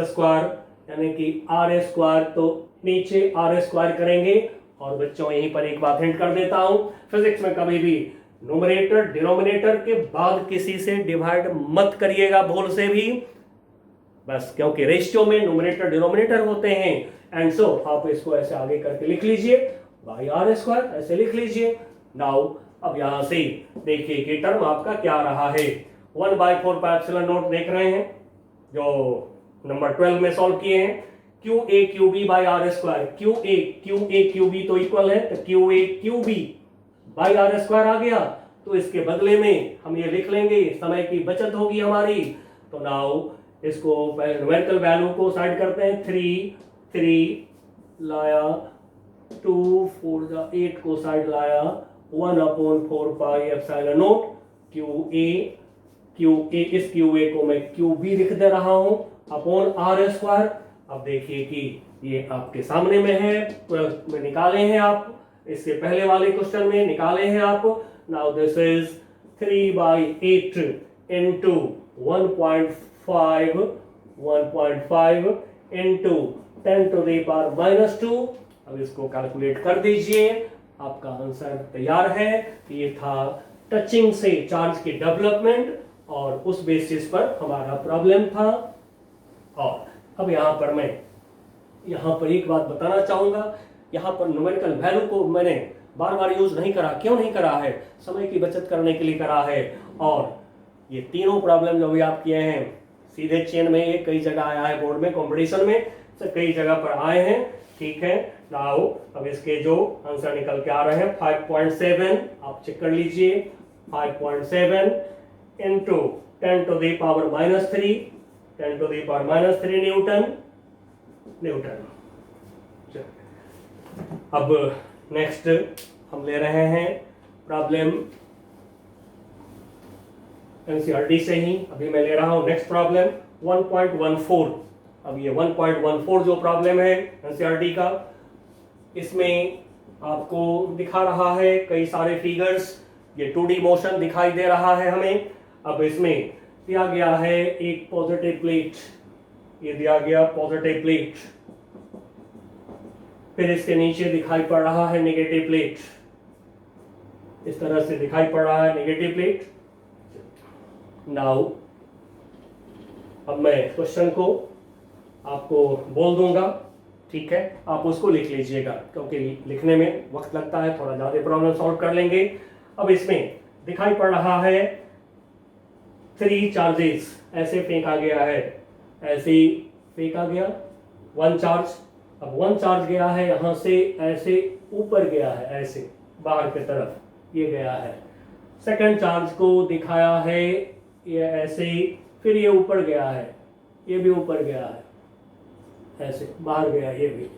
स्क्वायर यानी कि R स्क्वायर, तो नीचे R स्क्वायर करेंगे। और बच्चों यहीं पर एक बात हिंट कर देता हूं, फिजिक्स में कभी भी न्यूमरेटर डिनोमिनेटर के बाद किसी से डिवाइड मत करिएगा भूल से भी, बस, क्योंकि रेशियो में न्यूमरेटर डिनोमिनेटर होते हैं। एंड सो आप इसको ऐसे आगे करके लिख लीजिए, बाई R स्क्वायर ऐसे लिख लीजिए। नाउ अब यहां से देखिए कि टर्म आपका क्या रहा है, 1/4 पाई एप्सिलॉन नॉट देख रहे हैं जो नंबर 12 में सॉल्व किए हैं, QA QB by R square, QA QB तो इक्वल है, तो QA QB by R square आ गया, तो इसके बदले में हम ये लिख लेंगे, समय की बचत होगी हमारी। तो नाउ इसको न्यूमेरिकल वैल्यू को साइड करते हैं, 3 लाया, 2 4 8 को साइड लाया, 1/4 पाई एप्सिलॉन नॉट QA इस QA को मैं QB लिख दे रहा हूं अपॉन R स्क्वायर। अब देखिए कि ये आपके सामने में है, में निकाले हैं आप, इससे पहले वाले क्वेश्चन में निकाले हैं आप। Now this is 3/8 into 1.5 into 10⁻²। अब इसको कैलकुलेट कर दीजिए, आपका आंसर तैयार है। ये था टचिंग से चार्ज की डेवलपमेंट और उस बेसिस पर हमारा प्रॉब्लम था। और अब यहां पर मैं एक बात बताना चाहूंगा, यहां पर न्यूमेरिकल वैल्यू को मैंने बार बार यूज नहीं करा, क्यों नहीं करा है, समय की बचत करने के लिए करा है। और ये तीनों प्रॉब्लम जो भी आप किए हैं सीधे चेन में, ये कई जगह आया है बोर्ड में, कंपटीशन में से कई जगह पर आए हैं, ठीक है। नाउ अब इसके जो आंसर निकल के आ रहे हैं 5.7, आप चेक कर लीजिए, 5.7 इंटू 10⁻³ न्यूटन। अब नेक्स्ट हम ले रहे हैं प्रॉब्लम एनसीईआरटी से ही, अभी मैं ले रहा हूं नेक्स्ट प्रॉब्लम 1.14। अब ये 1.14 जो प्रॉब्लम है एनसीईआरटी का, इसमें आपको दिखा रहा है कई सारे फिगर्स, ये 2D मोशन दिखाई दे रहा है हमें। अब इसमें दिया गया है एक पॉजिटिव प्लेट, ये दिया गया पॉजिटिव प्लेट, फिर इसके नीचे दिखाई पड़ रहा है नेगेटिव प्लेट, इस तरह से दिखाई पड़ रहा है नेगेटिव प्लेट। नाउ अब मैं क्वेश्चन को आपको बोल दूंगा, ठीक है, आप उसको लिख लीजिएगा, क्योंकि लिखने में वक्त लगता है, थोड़ा ज्यादा प्रॉब्लम सॉल्व कर लेंगे। अब इसमें दिखाई पड़ रहा है 3 चार्जेस, ऐसे फेंका गया है, ऐसे फेंका गया 1 चार्ज। अब 1 चार्ज गया है यहां से, ऐसे ऊपर गया है, ऐसे बाहर की तरफ ये गया है। सेकंड चार्ज को दिखाया है ये ऐसे, फिर ये ऊपर गया है, ये भी ऊपर गया है, ऐसे बाहर गया ये भी।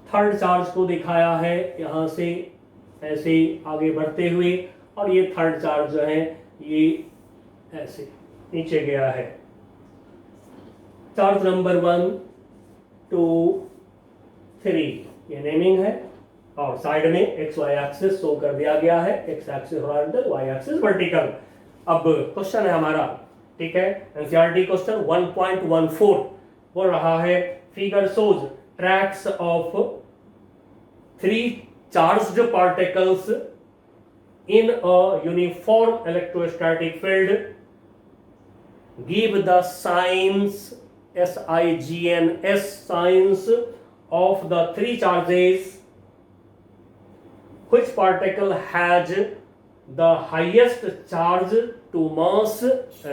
थर्ड चार्ज को दिखाया है यहाँ से ऐसे आगे बढ़ते हुए, और ये थर्ड चार्ज जो है ये ऐसे नीचे गया है। चार्ज नंबर 1 2 3 ये नेमिंग है, और साइड में एक्स वाई एक्सिस शो कर दिया गया है, x axis horizontal, y axis vertical. अब क्वेश्चन है हमारा, ठीक है, एनसीईआरटी क्वेश्चन 1.14 बोल रहा है figure shows tracks of 3 charged particles in a uniform electrostatic field, give the signs SIGNS signs of the 3 charges, which particle has the highest charge to mass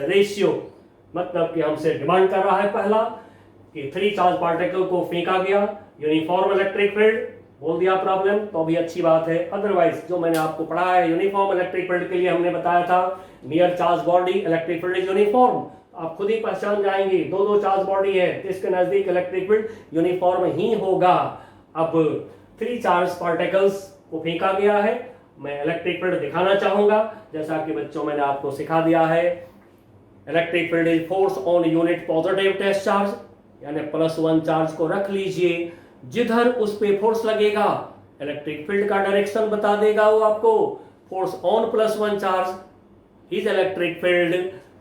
ratio। मतलब कि हमसे डिमांड कर रहा है पहला कि 3 चार्ज पार्टिकल को फेंका गया, यूनिफॉर्म इलेक्ट्रिक फील्ड बोल दिया प्रॉब्लम, तो भी अच्छी बात है। अदरवाइज जो मैंने आपको पढ़ा है यूनिफॉर्म इलेक्ट्रिक फील्ड के लिए हमने बताया था near charge body electric field is uniform. आप खुद ही पहचान जाएंगे, 2 चार्ज बॉडी है तो इसके नजदीक इलेक्ट्रिक फील्ड यूनिफॉर्म ही होगा। अब 3 चार्ज पार्टिकल्स को फेंका गया है, मैं इलेक्ट्रिक फील्ड दिखाना चाहूंगा। जैसा कि बच्चों मैंने आपको सिखा दिया है, electric field is force on unit positive test charge, यानी +1 चार्ज को रख लीजिए, जिधर उस पे फोर्स लगेगा इलेक्ट्रिक फील्ड का डायरेक्शन बता देगा वो आपको। Force on +1 charge is electric field,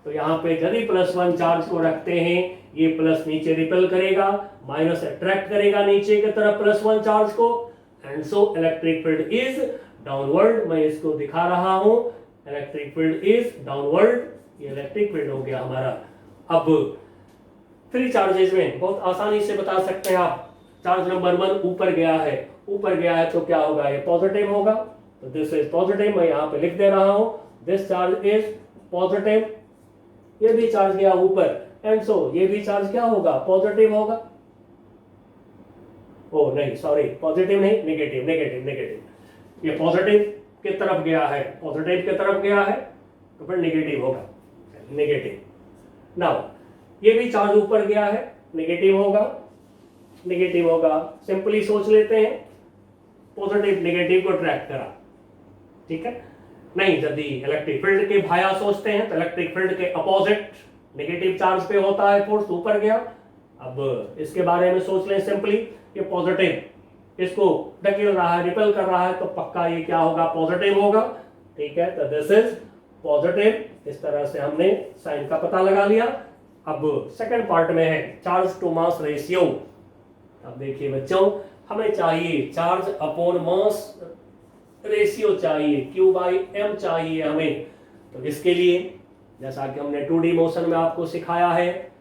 तो यहाँ पे यदि +1 चार्ज को रखते हैं, ये प्लस नीचे रिपेल करेगा, माइनस अट्रैक्ट करेगा नीचे की तरफ +1 चार्ज को, and so electric field is downward. मैं इसको दिखा रहा हूं, इलेक्ट्रिक फील्ड इज डाउनवर्ड, ये इलेक्ट्रिक फील्ड हो गया हमारा। अब 3 चार्जेस में बहुत आसानी से बता सकते हैं आप। चार्ज नंबर 1 ऊपर गया है, ऊपर गया है तो क्या होगा, ये पॉजिटिव होगा, तो दिस इज पॉजिटिव, मैं यहाँ पे लिख दे रहा हूं दिस चार्ज इज पॉजिटिव। ये भी चार्ज गया ऊपर, एंड सो ये भी चार्ज क्या होगा, पॉजिटिव होगा। ओ नहीं सॉरी, पॉजिटिव नहीं, नेगेटिव नेगेटिव नेगेटिव। ये पॉजिटिव की तरफ गया है, पॉजिटिव की तरफ गया है तो फिर नेगेटिव होगा, नेगेटिव। नाउ ये भी चार्ज ऊपर गया है, नेगेटिव होगा, नेगेटिव होगा। सिंपली सोच लेते हैं, पॉजिटिव नेगेटिव को ट्रैक करा, ठीक है। नहीं, यदि इलेक्ट्रिक फील्ड के भाया सोचते हैं तो इलेक्ट्रिक फील्ड के अपोजिट नेगेटिव चार्ज पे होता है फोर्स, ऊपर गया। अब इसके बारे में सोच लें सिंपली, ये पॉजिटिव इसको ढकेल रहा है, रिपेल कर रहा है, तो पक्का ये क्या होगा, पॉजिटिव होगा, ठीक है। तो दिस इज पॉजिटिव, इस तरह से हमने साइन का पता लगा लिया। अब सेकंड पार्ट में है चार्ज टू मास रेशियो। अब देखिए बच्चों, हमें चाहिए चार्ज अपॉन मास रेशियो चाहिए, Q/m चाहिए हमें। तो इसके लिए जैसा कि हमने 2D मोशन में आपको सिखाया है,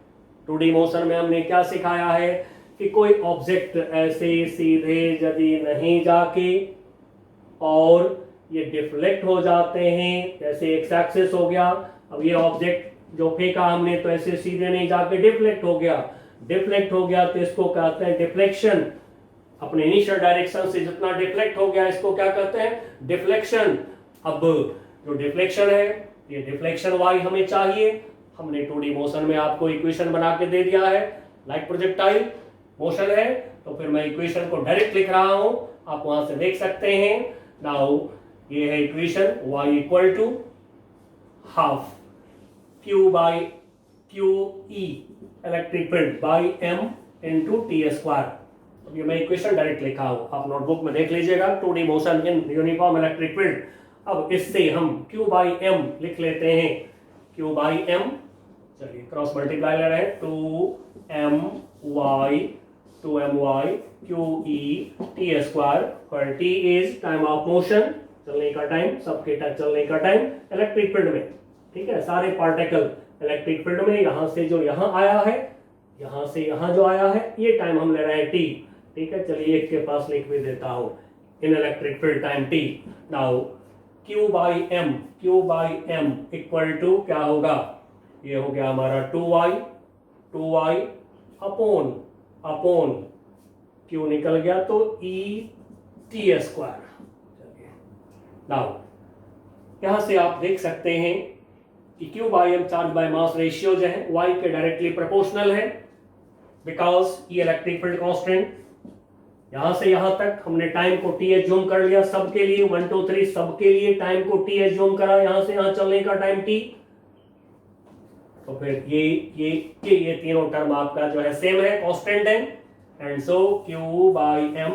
2D मोशन में हमने क्या सिखाया है कि कोई ऑब्जेक्ट ऐसे सीधे यदि नहीं जाके और ये डिफ्लेक्ट हो जाते हैं, जैसे एक्स एक्सिस हो गया। अब ये ऑब्जेक्ट जो फेंका हमने तो ऐसे सीधे नहीं जाके डिफ्लेक्ट हो गया, डिफ्लेक्ट हो गया तो इसको कहते हैं डिफ्लेक्शन। अपने इनिशियल डायरेक्शन से जितना डिफ्लेक्ट हो गया इसको क्या कहते हैं, डिफ्लेक्शन। अब जो डिफ्लेक्शन है, ये डिफ्लेक्शन वाई हमें चाहिए। हमने 2D मोशन में आपको इक्वेशन बना के दे दिया है, लाइक प्रोजेक्टाइल मोशन है, तो फिर मैं इक्वेशन को डायरेक्ट लिख रहा हूं, आप वहां से देख सकते हैं। नाउ ये है equation, y equal to half Q/QE electric field by m into t²। अब ये मैं इक्वेशन डायरेक्ट लिखा हूं, आप नोटबुक में देख लीजिएगा, 2D motion in uniform electric field. अब इससे हम Q/m लिख लेते हैं, Q/m, चलिए क्रॉस मल्टीप्लाई ले रहे हैं, 2my QE t², where t is time of motion, चलने का टाइम, सबके चलने का टाइम इलेक्ट्रिक फील्ड में, ठीक है। सारे पार्टिकल इलेक्ट्रिक फील्ड में, यहां से जो यहां आया है, यहां से यहां जो आया है, ये टाइम हम ले रहे हैं t, ठीक है। चलिए एक के पास लिख भी देता हूं, in electric field time t। Now Q/m equal to क्या होगा, ये हो गया हमारा 2y अपॉन Q निकल गया तो E t²। नाउ यहां से आप देख सकते हैं कि Q/m charge by mass ratio जो है y के डायरेक्टली प्रोपोर्शनल है, बिकॉज ये इलेक्ट्रिक फील्ड कांस्टेंट यहां से यहां तक हमने टाइम को टी एज्यूम कर लिया सबके लिए, 1 2 3 सबके लिए टाइम को टी एज्यूम करा, यहां से यहां चलने का टाइम टी। तो फिर ये तीनों टर्म आपका जो है सेम है, कांस्टेंट है। And so Q by M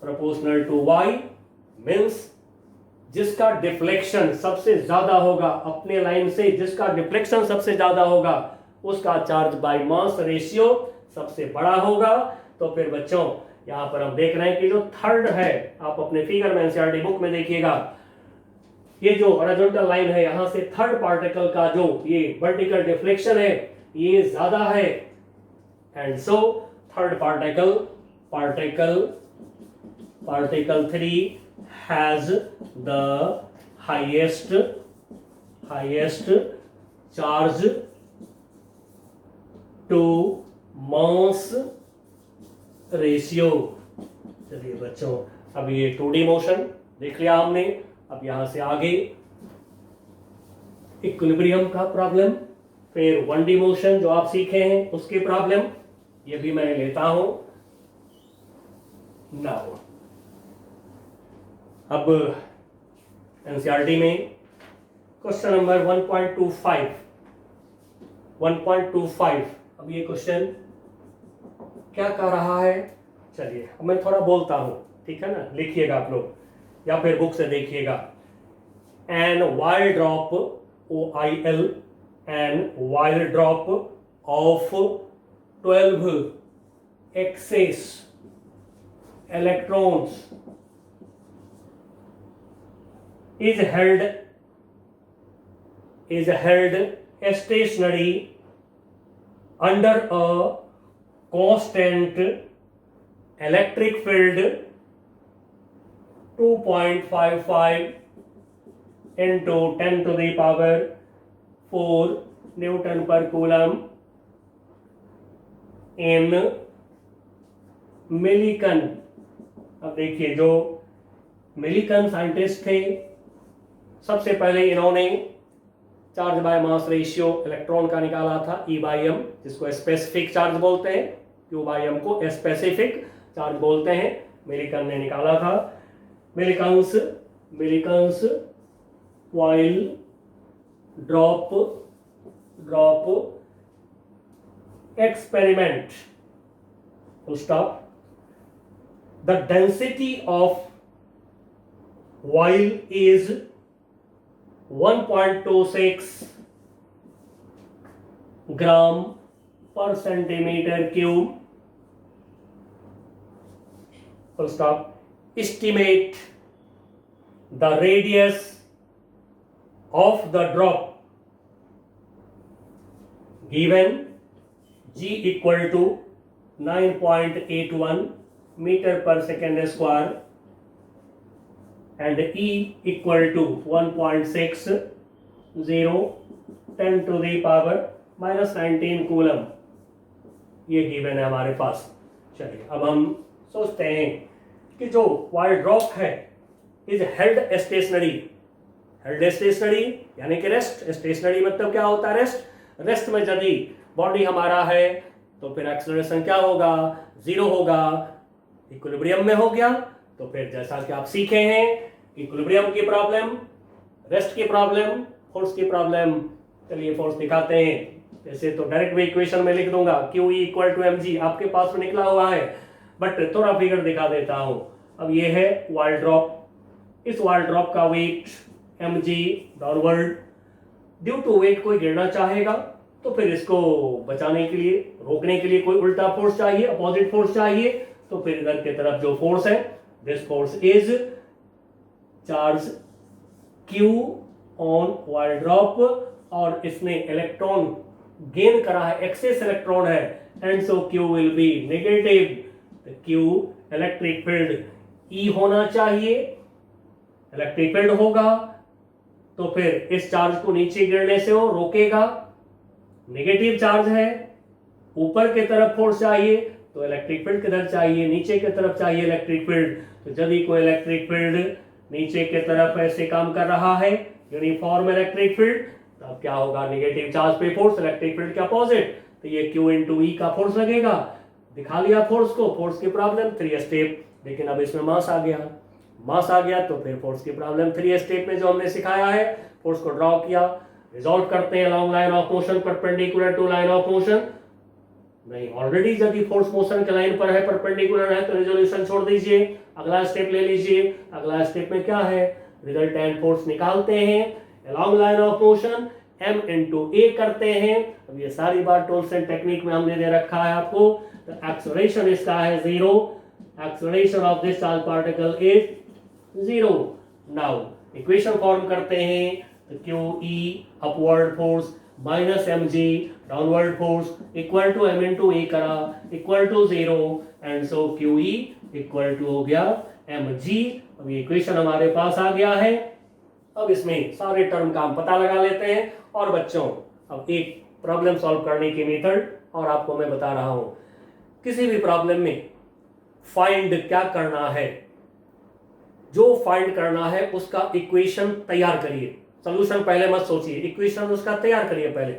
proportional to Y means जिसका डिफ्लेक्शन सबसे ज्यादा होगा अपने लाइन से, जिसका डिफ्लेक्शन सबसे ज्यादा होगा उसका चार्ज बाय मास रेशियो सबसे बड़ा होगा। तो फिर बच्चों यहां पर हम देख रहे हैं कि जो थर्ड है, आप अपने फिगर में एनसीईआरटी बुक में देखिएगा, ये जो हॉरिजॉन्टल लाइन है यहां से थर्ड पार्टिकल का जो ये वर्टिकल डिफ्लेक्शन है ये ज्यादा है। And so third particle 3 has the highest charge to mass ratio। चलिए बच्चों, अब ये 2D मोशन देख लिया हमने। अब यहां से आगे इक्विलिब्रियम का प्रॉब्लम, फिर 1D मोशन जो आप सीखे हैं उसके प्रॉब्लम, ये भी मैं लेता हूं नाउ। अब एनसीईआरटी में क्वेश्चन नंबर 1.25। अब ये क्वेश्चन क्या कर रहा है, चलिए अब मैं थोड़ा बोलता हूं, ठीक है ना, लिखिएगा आप लोग या फिर बुक से देखिएगा। An oil drop OIL, an oil drop of 12 excess electrons is held stationary under a constant electric field 2.55 into 10 to the power 4 Newton per coulomb in Millikan. अब देखिए जो मिलिकन साइंटिस्ट थे, सबसे पहले इन्होंने charge by mass ratio electron का निकाला था E/m, जिसको स्पेसिफिक चार्ज बोलते हैं, Q/m को स्पेसिफिक चार्ज बोलते हैं, मिलिकन ने निकाला था। Millikan's while drop experiment, full stop. The density of oil is 1.26 gram per centimeter cube. Full stop. Estimate the radius of the drop given G equal to 9.81 meter per second square and E equal to 1.60 10 to the power -19 coulomb, ये given है हमारे पास। चलिए अब हम सोचते हैं कि जो वाइल ड्रॉप है इज हेल्ड स्टेशनरी यानी कि रेस्ट। स्टेशनरी मतलब क्या होता है, रेस्ट में यदि बॉडी हमारा है तो फिर एक्सेलरेशन क्या होगा, 0 होगा। इक्विलिब्रियम में हो गया तो फिर जैसा कि आप सीखे हैं, इक्विलिब्रियम की प्रॉब्लम, रेस्ट की प्रॉब्लम, फोर्स की प्रॉब्लम। चलिए फोर्स दिखाते हैं। जैसे तो डायरेक्ट मैं इक्वेशन में लिख दूंगा QE = mg, आपके पास में निकला हुआ है, बट थोड़ा फिगर दिखा देता हूं। अब ये है वाइल ड्रॉप, इस वाइल ड्रॉप का weight mg downward. Due to weight कोई गिरना चाहेगा तो फिर इसको बचाने के लिए, रोकने के लिए कोई उल्टा फोर्स चाहिए, अपोजिट फोर्स चाहिए। तो फिर इधर की तरफ जो फोर्स है, this force is charge Q on while drop, और इसने इलेक्ट्रॉन गेन करा है, एक्सेस इलेक्ट्रॉन है, and so Q will be negative. Q electric field E होना चाहिए, इलेक्ट्रिक फील्ड होगा तो फिर इस चार्ज को नीचे गिरने से वो रोकेगा। नेगेटिव चार्ज है, ऊपर की तरफ फोर्स चाहिए तो इलेक्ट्रिक फील्ड किधर चाहिए, नीचे की तरफ चाहिए इलेक्ट्रिक फील्ड। तो यदि कोई इलेक्ट्रिक फील्ड नीचे की तरफ ऐसे काम कर रहा है, यूनिफॉर्म इलेक्ट्रिक फील्ड, तब क्या होगा, नेगेटिव चार्ज पे फोर्स, इलेक्ट्रिक फील्ड के अपोजिट, तो ये Q × E का फोर्स लगेगा। दिखा लिया फोर्स को, फोर्स की प्रॉब्लम 3 स्टेप लेकिन अब इसमें मास आ गया, मास आ गया तो फिर फोर्स की प्रॉब्लम 3 स्टेप में जो हमने सिखाया है, फोर्स को ड्रॉ किया, रिजॉल्व करते हैं along line of motion perpendicular to line of motion. नहीं, ऑलरेडी यदि फोर्स मोशन के लाइन पर है, परपेंडिकुलर है, तो रिजोल्यूशन छोड़ दीजिए, अगला स्टेप ले लीजिए। अगला स्टेप में क्या है, रिजल्टेंट फोर्स निकालते हैं along line of motion, m into A करते हैं। अब ये सारी बात टोल्सन टेक्निक में हमने दे रखा है आपको। तो एक्सेलरेशन इसका है 0, acceleration of this charge particle is 0। Now equation form करते हैं, तो QE upward force minus mg downward force equal to m into A करा equal to 0, and so QE equal to हो गया mg। अब ये इक्वेशन हमारे पास आ गया है। अब इसमें सारे टर्म का हम पता लगा लेते हैं। और बच्चों, अब एक प्रॉब्लम सॉल्व करने की मेथड और आपको मैं बता रहा हूं। किसी भी प्रॉब्लम में फाइंड क्या करना है, जो फाइंड करना है उसका इक्वेशन तैयार करिए। सॉल्यूशन पहले मत सोचिए, इक्वेशन उसका तैयार करिए। पहले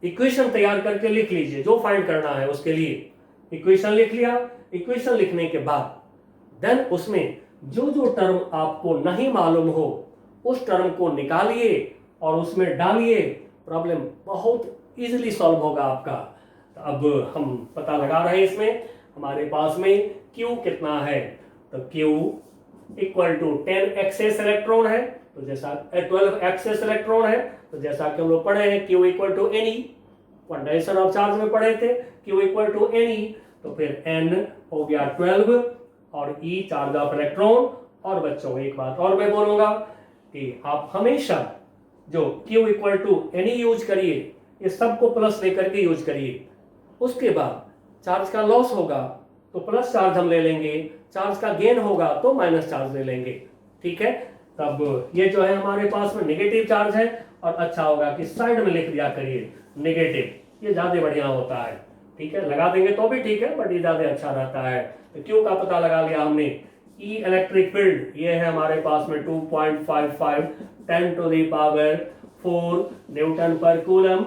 इक्वेशन तैयार करके लिख लीजिए जो फाइंड करना है उसके लिए। इक्वेशन लिख लिया, इक्वेशन लिखने के बाद देन उसमें जो जो टर्म आपको नहीं मालूम हो उस टर्म को निकालिए और उसमें डालिए, प्रॉब्लम बहुत इजीली सॉल्व होगा आपका। तो अब हम पता लगा रहे हैं, इसमें हमारे पास में Q कितना है, तो Q equal to 10 excess electron है, तो जैसा 12 एक्सेस इलेक्ट्रॉन है, तो जैसा कि हम लोग पढ़े हैं Q equal to NE, quantization of charge में पढ़े थे, Q इक्वल टू NE, तो फिर N हो गया 12 और E चार्ज ऑफ इलेक्ट्रॉन। और बच्चों एक बात और मैं बोलूंगा कि आप हमेशा जो Q equal to NE use करिए, इस सब को प्लस लेकर के यूज करिए। उसके बाद चार्ज का लॉस होगा तो प्लस चार्ज हम ले लेंगे, चार्ज का गेन होगा तो माइनस चार्ज ले लेंगे, ठीक है। तब ये जो है हमारे पास में नेगेटिव चार्ज है, और अच्छा होगा कि साइड में लिख दिया करिए नेगेटिव, ये ज्यादा बढ़िया होता है, ठीक है। लगा देंगे तो भी ठीक है, बट ये ज्यादा अच्छा रहता है। तो क्यू का पता लगा लिया हमने। ई इलेक्ट्रिक फील्ड ये है हमारे पास में 2.55 10 to the power 4 Newton per coulomb.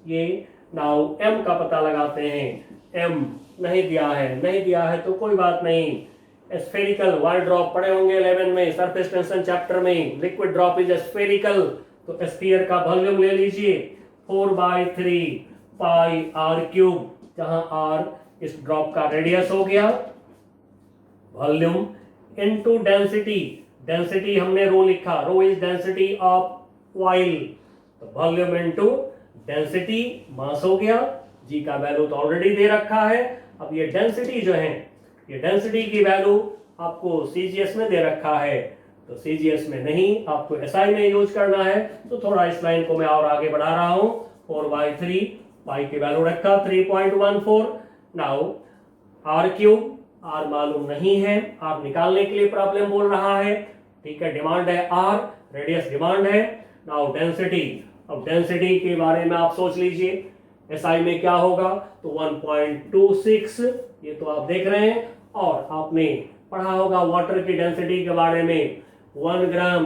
ये नाउ एम का पता लगाते हैं। एम नहीं दिया है, नहीं दिया है तो कोई बात नहीं। स्फेरिकल वाइड ड्रॉप पढ़े होंगे 11 में सरफेस टेंशन चैप्टर में, लिक्विड ड्रॉप इज स्फेरिकल, तो स्फीयर का वॉल्यूम ले लीजिए 4/3 पाई आर क्यूब, जहां आर इस ड्रॉप का रेडियस हो गया, वॉल्यूम इनटू डेंसिटी। डेंसिटी हमने रो लिखा, रो इज डेंसिटी ऑफ ऑयल, तो वॉल्यूम इनटू डेंसिटी मास हो गया। जी का वैल्यू तो ऑलरेडी दे रखा है। अब ये डेंसिटी जो है, ये डेंसिटी की वैल्यू आपको सीजीएस में दे रखा है, तो सीजीएस में नहीं, आपको एसआई में यूज करना है। तो थोड़ा इस लाइन को मैं और आगे बढ़ा रहा हूं। 4/3 पाई की वैल्यू रखा 3.14। नाउ आर क्यूब, आर मालूम नहीं है, आर निकालने के लिए प्रॉब्लम बोल रहा है, ठीक है। डिमांड है आर, रेडियस डिमांड है। नाउ डेंसिटी, अब डेंसिटी के बारे में आप सोच लीजिए, एसआई में क्या होगा, तो 1.26, ये तो आप देख रहे हैं। और आपने पढ़ा होगा वाटर की डेंसिटी के बारे में, 1 ग्राम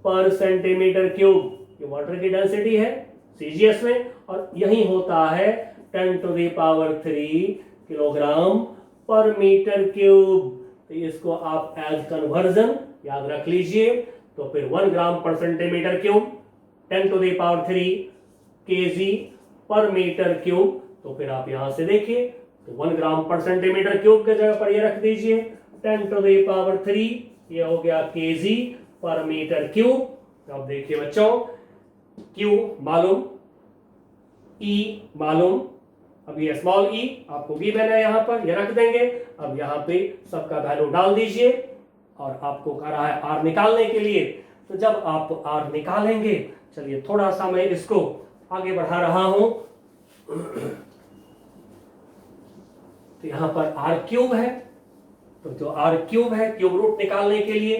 पर सेंटीमीटर क्यूब, ये वाटर की डेंसिटी है सीजीएस में, और यही होता है 10 टू द पावर 3 किलोग्राम पर मीटर क्यूब। तो इसको आप एज कन्वर्जन याद रख लीजिए। तो फिर 1 gram per centimetre cube 10 to the power 3 KG per metre cube, तो फिर आप यहां से देखिए, तो 1 ग्राम पर सेंटीमीटर क्यूब के जगह पर ये रख दीजिए 10 टू द पावर 3, ये हो गया केजी पर मीटर क्यूब। अब देखिए बच्चों, क्यू मालूम, ई मालूम, अब ये स्मॉल ई आपको गिवन है, यहां पर ये रख देंगे। अब यहां पे सबका वैल्यू डाल दीजिए, और आपको कह रहा है आर निकालने के लिए। तो जब आप आर निकालेंगे, चलिए थोड़ा सा मैं इसको आगे बढ़ा रहा हूं। तो यहां पर आर क्यूब है, तो जो आर क्यूब है, क्यूब रूट निकालने के लिए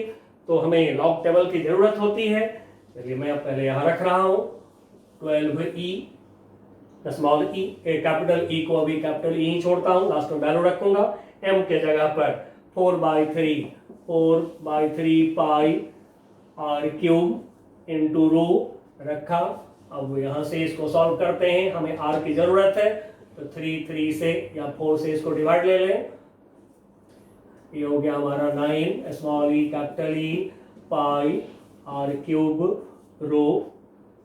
तो हमें लॉग टेबल की जरूरत होती है। चलिए मैं पहले यहां रख रहा हूं 12e स्मॉल ई, कैपिटल ई को अभी कैपिटल ई ही छोड़ता हूं, लास्ट में वैल्यू रखूंगा। एम के जगह पर 4/3 पाई आर क्यूब इंटू रो रखा। अब यहां से इसको सॉल्व करते हैं, हमें आर की जरूरत है, तो 3 से या 4 से इसको डिवाइड ले लें। ये हो गया हमारा 9 स्मॉल ई capital E pi R cube rho,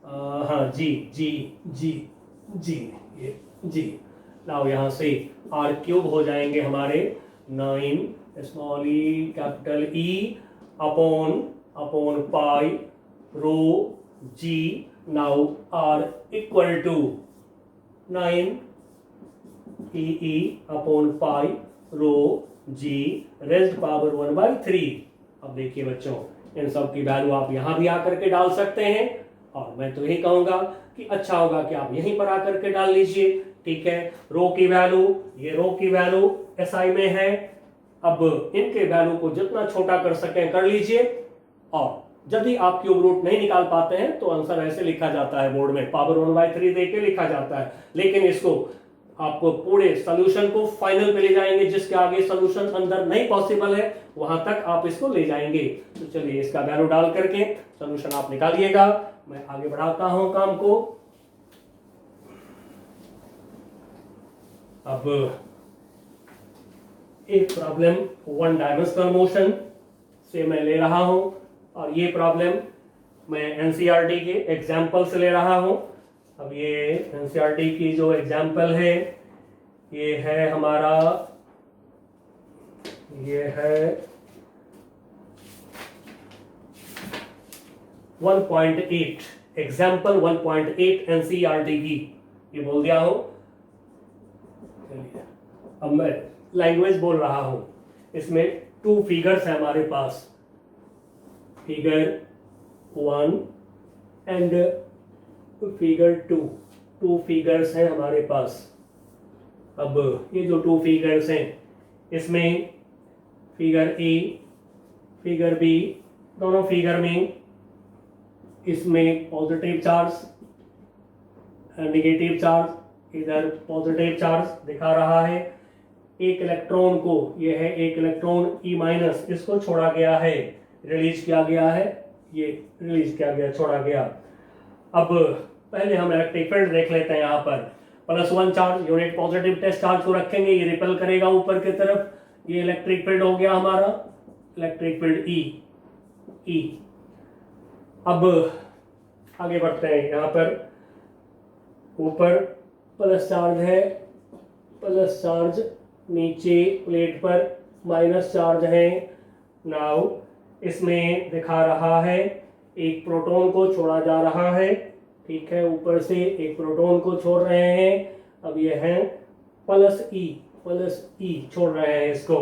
हाँ जी जी जी जी, ये जी। नाउ यहाँ से आर क्यूब हो जाएंगे हमारे 9 small E capital E upon upon pi rho g. Now r equal to 9 e upon pi rho g raised power 1/3। अब देखिए बच्चों, इन सब की वैल्यू आप यहां भी आकर के डाल सकते हैं, और मैं तो यही कहूंगा कि अच्छा होगा कि आप यहीं पर आकर के डाल लीजिए। ठीक है, रो की वैल्यू, ये रो की वैल्यू एसआई में है। अब इनके वैल्यू को जितना छोटा कर सकें कर लीजिए, और यदि आप क्यूब रूट नहीं निकाल पाते हैं तो आंसर ऐसे लिखा जाता है बोर्ड में, पावर 1/3 देके लिखा जाता है। लेकिन इसको आपको पूरे सॉल्यूशन को फाइनल पे ले जाएंगे, जिसके आगे सॉल्यूशन अंदर नहीं पॉसिबल है वहां तक आप इसको ले जाएंगे। तो चलिए इसका वैल्यू डाल करके सॉल्यूशन आप निकालिएगा, मैं आगे बढ़ाता हूं काम को। अब एक प्रॉब्लम वन डायमेंशनल मोशन से मैं ले रहा हूं, और ये प्रॉब्लम मैं एनसीईआरटी के एग्जाम्पल से ले रहा हूं। अब ये एनसीईआरटी की जो एग्जाम्पल है ये है हमारा, ये है 1.8, एग्जाम्पल 1.8 एनसीईआरटी की, ये बोल दिया हूं। अब मैं लैंग्वेज बोल रहा हूं। इसमें 2 फिगर्स है हमारे पास, फिगर 1 एंड फिगर 2, 2 फिगर्स हैं हमारे पास। अब ये जो 2 फिगर्स हैं इसमें फिगर ए फिगर बी, दोनों फिगर में इसमें पॉजिटिव चार्ज नेगेटिव चार्ज, इधर पॉजिटिव चार्ज दिखा रहा है। एक इलेक्ट्रॉन को, ये है एक इलेक्ट्रॉन ई माइनस, इसको छोड़ा गया है, रिलीज किया गया है, ये रिलीज किया गया, छोड़ा गया। अब पहले हम इलेक्ट्रिक फील्ड देख लेते हैं। यहाँ पर +1 charge, unit positive test charge को रखेंगे, ये रिपेल करेगा ऊपर की तरफ। ये इलेक्ट्रिक फील्ड हो गया हमारा, इलेक्ट्रिक फील्ड ई। अब आगे बढ़ते हैं। यहाँ पर ऊपर प्लस चार्ज है, प्लस चार्ज, नीचे प्लेट पर माइनस चार्ज है। नाउ इसमें दिखा रहा है एक प्रोटॉन को छोड़ा जा रहा है। ठीक है, ऊपर से एक प्रोटॉन को छोड़ रहे हैं। अब ये है प्लस ई छोड़ रहे हैं इसको।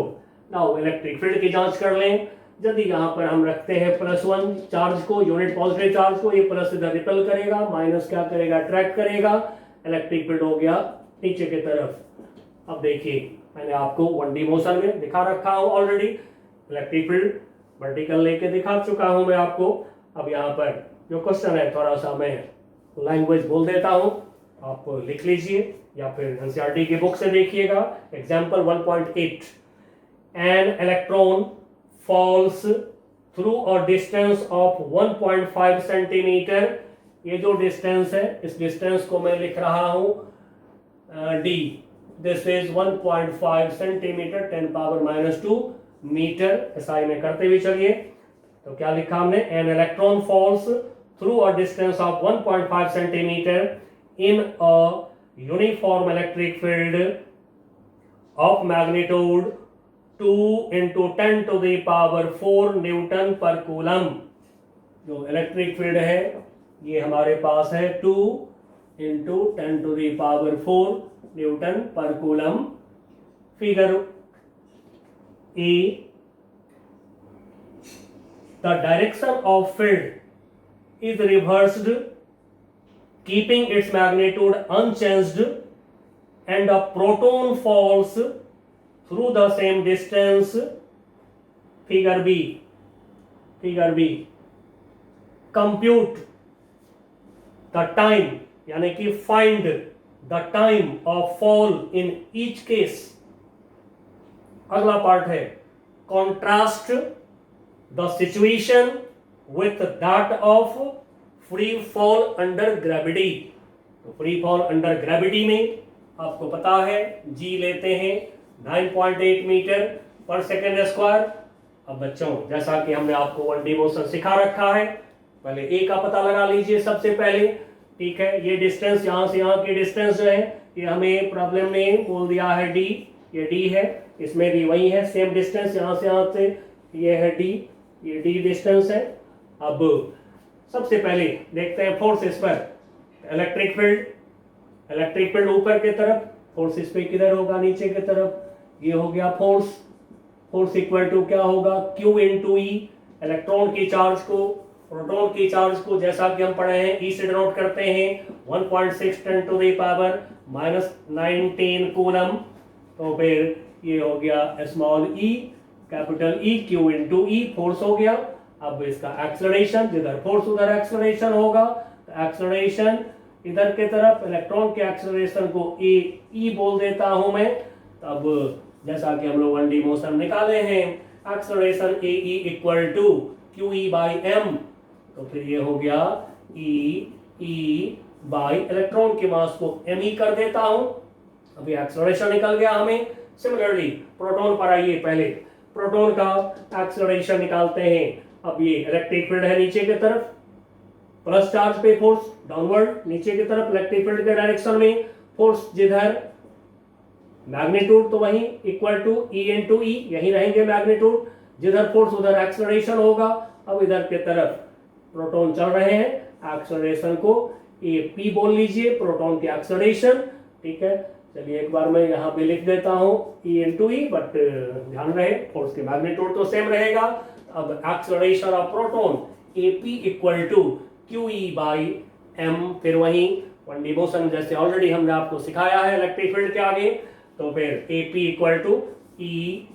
नाउ इलेक्ट्रिक फील्ड की जांच कर लें। यदि यहाँ पर हम रखते हैं +1 चार्ज को, यूनिट पॉजिटिव चार्ज को, ये प्लस इधर रिपेल करेगा, माइनस क्या करेगा, अट्रैक्ट करेगा। इलेक्ट्रिक फील्ड हो गया नीचे की तरफ। अब देखिए मैंने आपको 1D मोशन में दिखा रखा हूं ऑलरेडी, इलेक्ट्रिक फील्ड वर्टिकल लेके दिखा चुका हूं मैं आपको। अब यहाँ पर जो क्वेश्चन है थोड़ा सा मैं लैंग्वेज बोल देता हूं, आप लिख लीजिए या फिर एनसीईआरटी की बुक से देखिएगा। Example 1.8, an electron falls through a distance of 1.5 centimetre. ये जो डिस्टेंस है, इस डिस्टेंस को मैं लिख रहा हूं d. This is 1.5 centimetre 10⁻⁻2 metre. SI में करते हुए चलिए, तो क्या लिखा हमने, an electron falls through a distance of 1.5 centimetre in a uniform electric field of magnitude 2 × 10⁴ newton per coulomb. जो इलेक्ट्रिक फील्ड है ये हमारे पास है 2 × 10⁴ newton per coulomb. Figure A, the direction of field is reversed keeping its magnitude unchanged and a proton falls through the same distance. Figure B, compute the time, यानी कि find the time of fall in each case. अगला part है contrast the situation with that of free fall under gravity. तो free fall under gravity में आपको पता है जी लेते हैं 9.8 मीटर, पर सेकेंड स्क्वायर। अब बच्चों जैसा कि हमने आपको 1D मोशन सिखा रखा है, पहले ए का पता लगा लीजिए सबसे पहले। ठीक है, ये डिस्टेंस यहाँ से यहाँ की डिस्टेंस जो है ये हमें प्रॉब्लम ने बोल दिया है डी, ये डी है, इसमें भी वही है सेम डिस्टेंस, यहाँ से ये है डी, ये डी डिस्टेंस है। अब सबसे पहले देखते हैं फोर्स इस पर। इलेक्ट्रिक फील्ड ऊपर की तरफ, फोर्स इस पे किधर होगा, नीचे की तरफ। ये हो गया फोर्स इक्वल टू क्या होगा, Q इंटू ई। इलेक्ट्रॉन की चार्ज को, प्रोटॉन की चार्ज को जैसा कि हम पढ़े हैं ई से डिनोट करते हैं 1.6 10 टू द पावर -19 कूलम। तो फिर ये हो गया स्मॉल ई कैपिटल ई, Q इंटू ई फोर्स हो गया। अब इसका एक्सेलरेशन, जिधर फोर्स उधर एक्सेलरेशन होगा, तो एक्सेलरेशन इधर के तरफ, इलेक्ट्रॉन के एक्सेलरेशन को ए ई बोल देता हूं मैं। अब जैसा कि हम लोग 1D मोशन निकाले हैं, acceleration a e equal to q E by m, तो फिर ये हो गया ई बाई इलेक्ट्रॉन के मास को एम ई कर देता हूं। अभी एक्सेलरेशन निकल गया हमें। सिमिलरली प्रोटॉन पर आइए, पहले प्रोटॉन का एक्सेलरेशन निकालते हैं। अब ये इलेक्ट्रिक फील्ड है नीचे की तरफ, प्लस चार्ज पे फोर्स डाउनवर्ड नीचे की तरफ इलेक्ट्रिक फील्ड के डायरेक्शन में, फोर्स जिधर मैग्नीट्यूड तो वही इक्वल टू ई इंटू ई, यही रहेंगे मैग्नीट्यूड, जिधर फोर्स उधर एक्सेलरेशन होगा। अब इधर के तरफ प्रोटॉन चल रहे हैं, एक्सेलरेशन को ए पी बोल लीजिए, प्रोटॉन की एक्सेलरेशन। ठीक है, चलिए एक बार मैं यहाँ पे लिख देता हूँ ई इंटू ई, बट ध्यान रहे फोर्स की मैग्नीट्यूड तो सेम रहेगा। अब acceleration of proton a p equal to q E by m, फिर वही 1D मोशन जैसे ऑलरेडी हमने आपको सिखाया है इलेक्ट्रिक फील्ड के आगे। तो फिर a p equal to e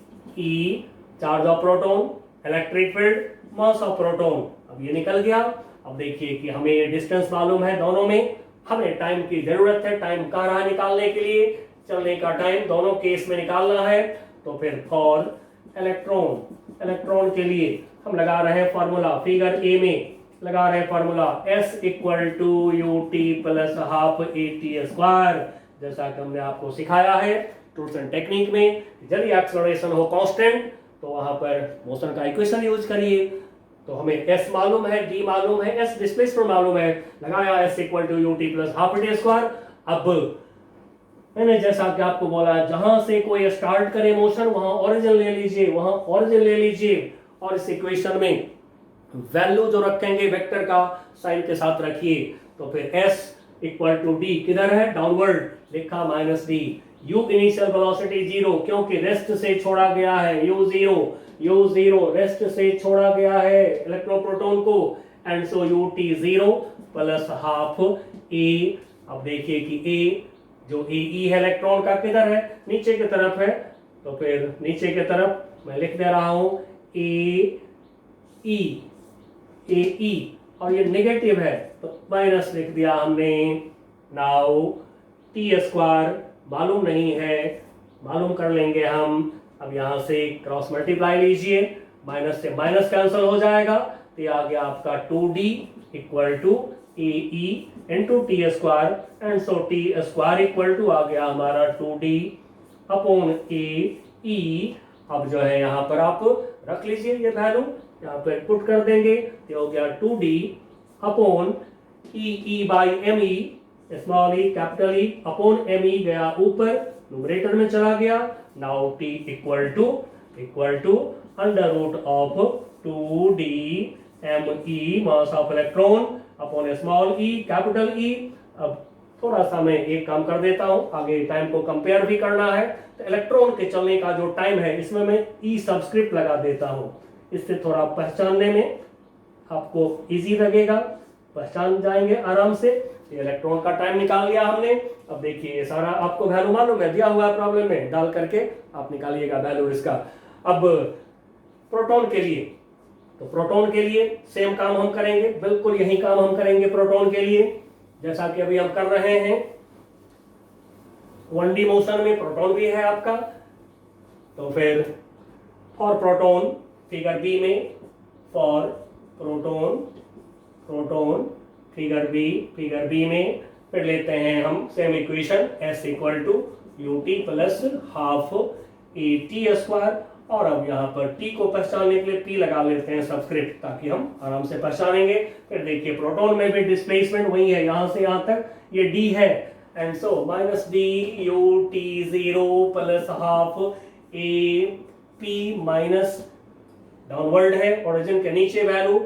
charge of proton, electric field, mass of proton. अब ये निकल गया। अब देखिए कि हमें डिस्टेंस मालूम है दोनों में, हमें टाइम की जरूरत है। टाइम कहाँ रहा निकालने के लिए, चलने का टाइम दोनों केस में निकालना है। तो फिर फॉर इलेक्ट्रॉन के लिए हम लगा रहे हैं फॉर्मूला, फिगर ए में लगा रहे हैं formula S equal to u t plus half a t square, जैसा कि हमने आपको सिखाया है टूल्स एंड टेक्निक में। जब एक्सेलरेशन हो कांस्टेंट तो वहां पर मोशन का इक्वेशन यूज करिए। तो हमें S मालूम है, D मालूम है, S डिस्प्लेसमेंट मालूम है, लगाया S equal to u t plus half a t square. अब मैंने जैसा कि आपको बोला, जहां से कोई स्टार्ट करे मोशन वहां ओरिजिन ले लीजिए, और इस इक्वेशन में वैल्यू जो रखेंगे वेक्टर का साइन के साथ रखिए। तो फिर S इक्वल टू डी किधर है, डाउनवर्ड लिखा -d। u इनिशियल वेलोसिटी 0, क्योंकि रेस्ट से छोड़ा गया है, u 0 रेस्ट से छोड़ा गया है इलेक्ट्रॉन प्रोटॉन को, and so ut 0 plus half A. अब देखिए कि a जो ए है इलेक्ट्रॉन का किधर है, नीचे की तरफ है। तो फिर नीचे की तरफ मैं लिख दे रहा हूं ए ई, और ये नेगेटिव है तो माइनस लिख दिया हमने। नाउ टी स्क्वायर मालूम नहीं है, मालूम कर लेंगे हम। अब यहां से क्रॉस मल्टीप्लाई लीजिए, माइनस से माइनस कैंसिल हो जाएगा, तो ये आ गया आपका 2d equal to A E into T square, and so T square equal to आ गया हमारा 2d अपॉन ए ई। अब जो है यहाँ पर आप रख लीजिए ये वैल्यू, यहाँ पर पुट कर देंगे, ये हो गया 2d upon e by m e, small E capital E upon m e गया ऊपर, न्यूमरेटर में चला गया। Now t equal to under root of 2d m e mass of electron upon small E capital E. अब थोड़ा सा मैं एक काम कर देता हूं, आगे टाइम को कंपेयर भी करना है, तो इलेक्ट्रॉन के चलने का जो टाइम है इसमें मैं ई सबस्क्रिप्ट लगा देता हूं, इससे थोड़ा पहचानने में आपको इजी लगेगा, पहचान जाएंगे आराम से। ये इलेक्ट्रॉन का टाइम निकाल लिया हमने। अब देखिए ये सारा आपको वैल्यू मालूम है, दिया हुआ है प्रॉब्लम में, डाल करके आप निकालिएगा वैल्यू इसका। अब प्रोटॉन के लिए, तो प्रोटॉन के लिए सेम काम हम करेंगे, बिल्कुल यही काम हम करेंगे प्रोटॉन के लिए जैसा कि अभी हम कर रहे हैं। 1D मोशन में प्रोटॉन भी है आपका। तो फिर फॉर प्रोटॉन फिगर बी में, फॉर प्रोटॉन फिगर बी में फिर लेते हैं हम same equation S equal to u t plus half a t square. और अब यहाँ पर टी को पहचानने के लिए पी लगा लेते हैं सबस्क्रिप्ट, ताकि हम आराम से पहचानेंगे। फिर देखिए प्रोटॉन में भी डिस्प्लेसमेंट वही है, यहाँ से यहाँ तक ये डी है, and so minus D U T 0 plus half A P minus downward है ओरिजिन के नीचे वैल्यू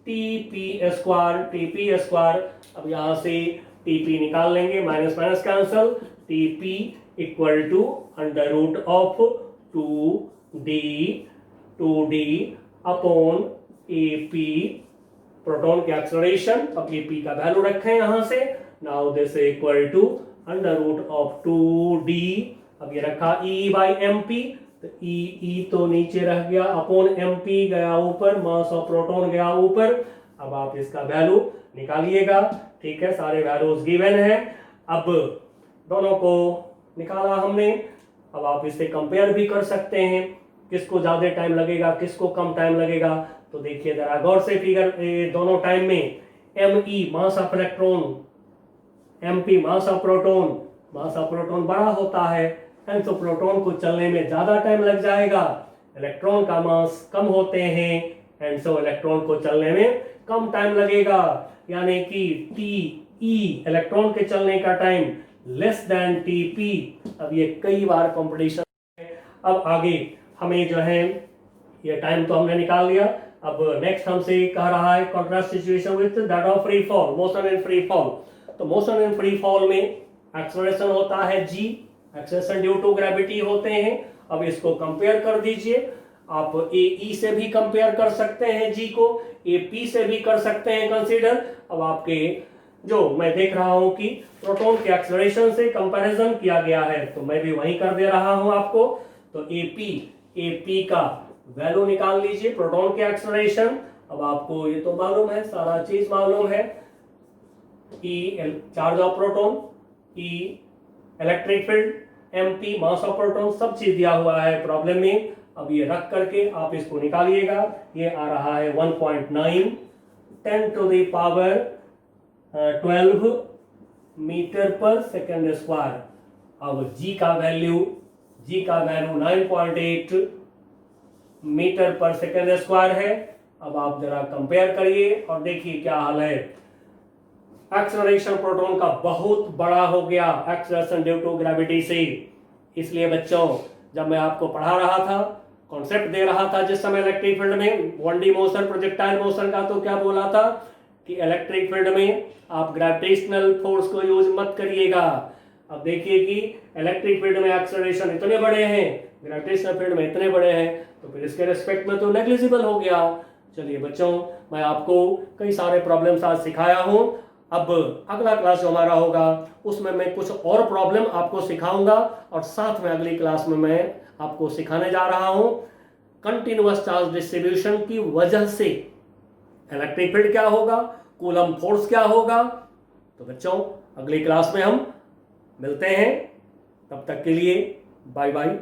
टी पी स्क्वायर। अब यहाँ से टी पी निकाल लेंगे, minus minus cancel, t p equal to under root of 2d upon a p proton के acceleration. अब ए पी का वैल्यू रखें यहां से, now this equal to under root of 2d, अब ये रखा e बाई एम पी, तो ई तो नीचे रह गया, अपॉन एम पी गया ऊपर, मास ऑफ प्रोटॉन गया ऊपर। अब आप इसका वैल्यू निकालिएगा, ठीक है, सारे वैल्यूज गिवन है। अब दोनों को निकाला हमने, अब आप इससे कंपेयर भी कर सकते हैं, किसको ज्यादा टाइम लगेगा किसको कम टाइम लगेगा। तो देखिए जरा गौर से फिगर, दोनों टाइम में m e mass of electron, m P mass of proton बड़ा होता है, एंड तो प्रोटॉन को चलने में ज्यादा टाइम लग जाएगा, इलेक्ट्रॉन का मास कम होते हैं, एंड सो इलेक्ट्रॉन को चलने में कम टाइम लगेगा, यानी कि टी ई इलेक्ट्रॉन के चलने का time less than T P. अब ये कई बार कॉम्पिटिशन है। अब आगे हमें जो है ये टाइम तो हमने निकाल लिया, अब नेक्स्ट हमसे कह रहा है contrast situation with that of free fall, motion in free fall. तो मोशन इन फ्री फॉल में एक्सेलरेशन होता है g, acceleration due to gravity होते हैं। अब इसको कंपेयर कर दीजिए, आप ए ई से भी कंपेयर कर सकते हैं g को, ए पी से भी कर सकते हैं कंसीडर। अब आपके जो मैं देख रहा हूं कि प्रोटॉन के एक्सेलरेशन से कंपैरिजन किया गया है, तो मैं भी वही कर दे रहा हूं आपको। तो ए पी का वैल्यू निकाल लीजिए, प्रोटॉन के एक्सेलरेशन। अब आपको ये तो मालूम है, सारा चीज मालूम है, E charge of proton, E electric field, M P mass of proton, सब चीज दिया हुआ है प्रॉब्लम में। अब ये रख करके आप इसको निकालिएगा, ये आ रहा है 1.9 10 टू द पावर 12 मीटर पर सेकेंड स्क्वायर। अब g का वैल्यू 9.8 मीटर पर सेकेंड स्क्वायर है। अब आप जरा कंपेयर करिए और देखिए क्या हाल है। एक्सेलरेशन प्रोटॉन का बहुत बड़ा हो गया एक्सेलरेशन ड्यू टू ग्रेविटी से। इसलिए बच्चों जब मैं आपको पढ़ा रहा था, कॉन्सेप्ट दे रहा था जिस समय इलेक्ट्रिक फील्ड में 1D मोशन प्रोजेक्टाइल मोशन का, तो क्या बोला था कि इलेक्ट्रिक फील्ड में आप ग्रेविटेशनल फोर्स को यूज मत करिएगा। अब देखिए कि इलेक्ट्रिक फील्ड में एक्सेलरेशन इतने बड़े हैं, ग्रेविटेशनल फील्ड में इतने बड़े हैं, तो फिर इसके रिस्पेक्ट में तो नेग्लिजिबल हो गया। चलिए बच्चों, मैं आपको कई सारे प्रॉब्लम्स आज सिखाया हूं। अब अगला क्लास जो हमारा होगा उसमें मैं कुछ और प्रॉब्लम आपको सिखाऊंगा, और साथ में अगली क्लास में मैं आपको सिखाने जा रहा हूं कंटिन्यूअस चार्ज डिस्ट्रीब्यूशन की वजह से इलेक्ट्रिक फील्ड क्या होगा, कूलम फोर्स क्या होगा। तो बच्चों अगली क्लास में हम मिलते हैं, तब तक के लिए बाय बाय।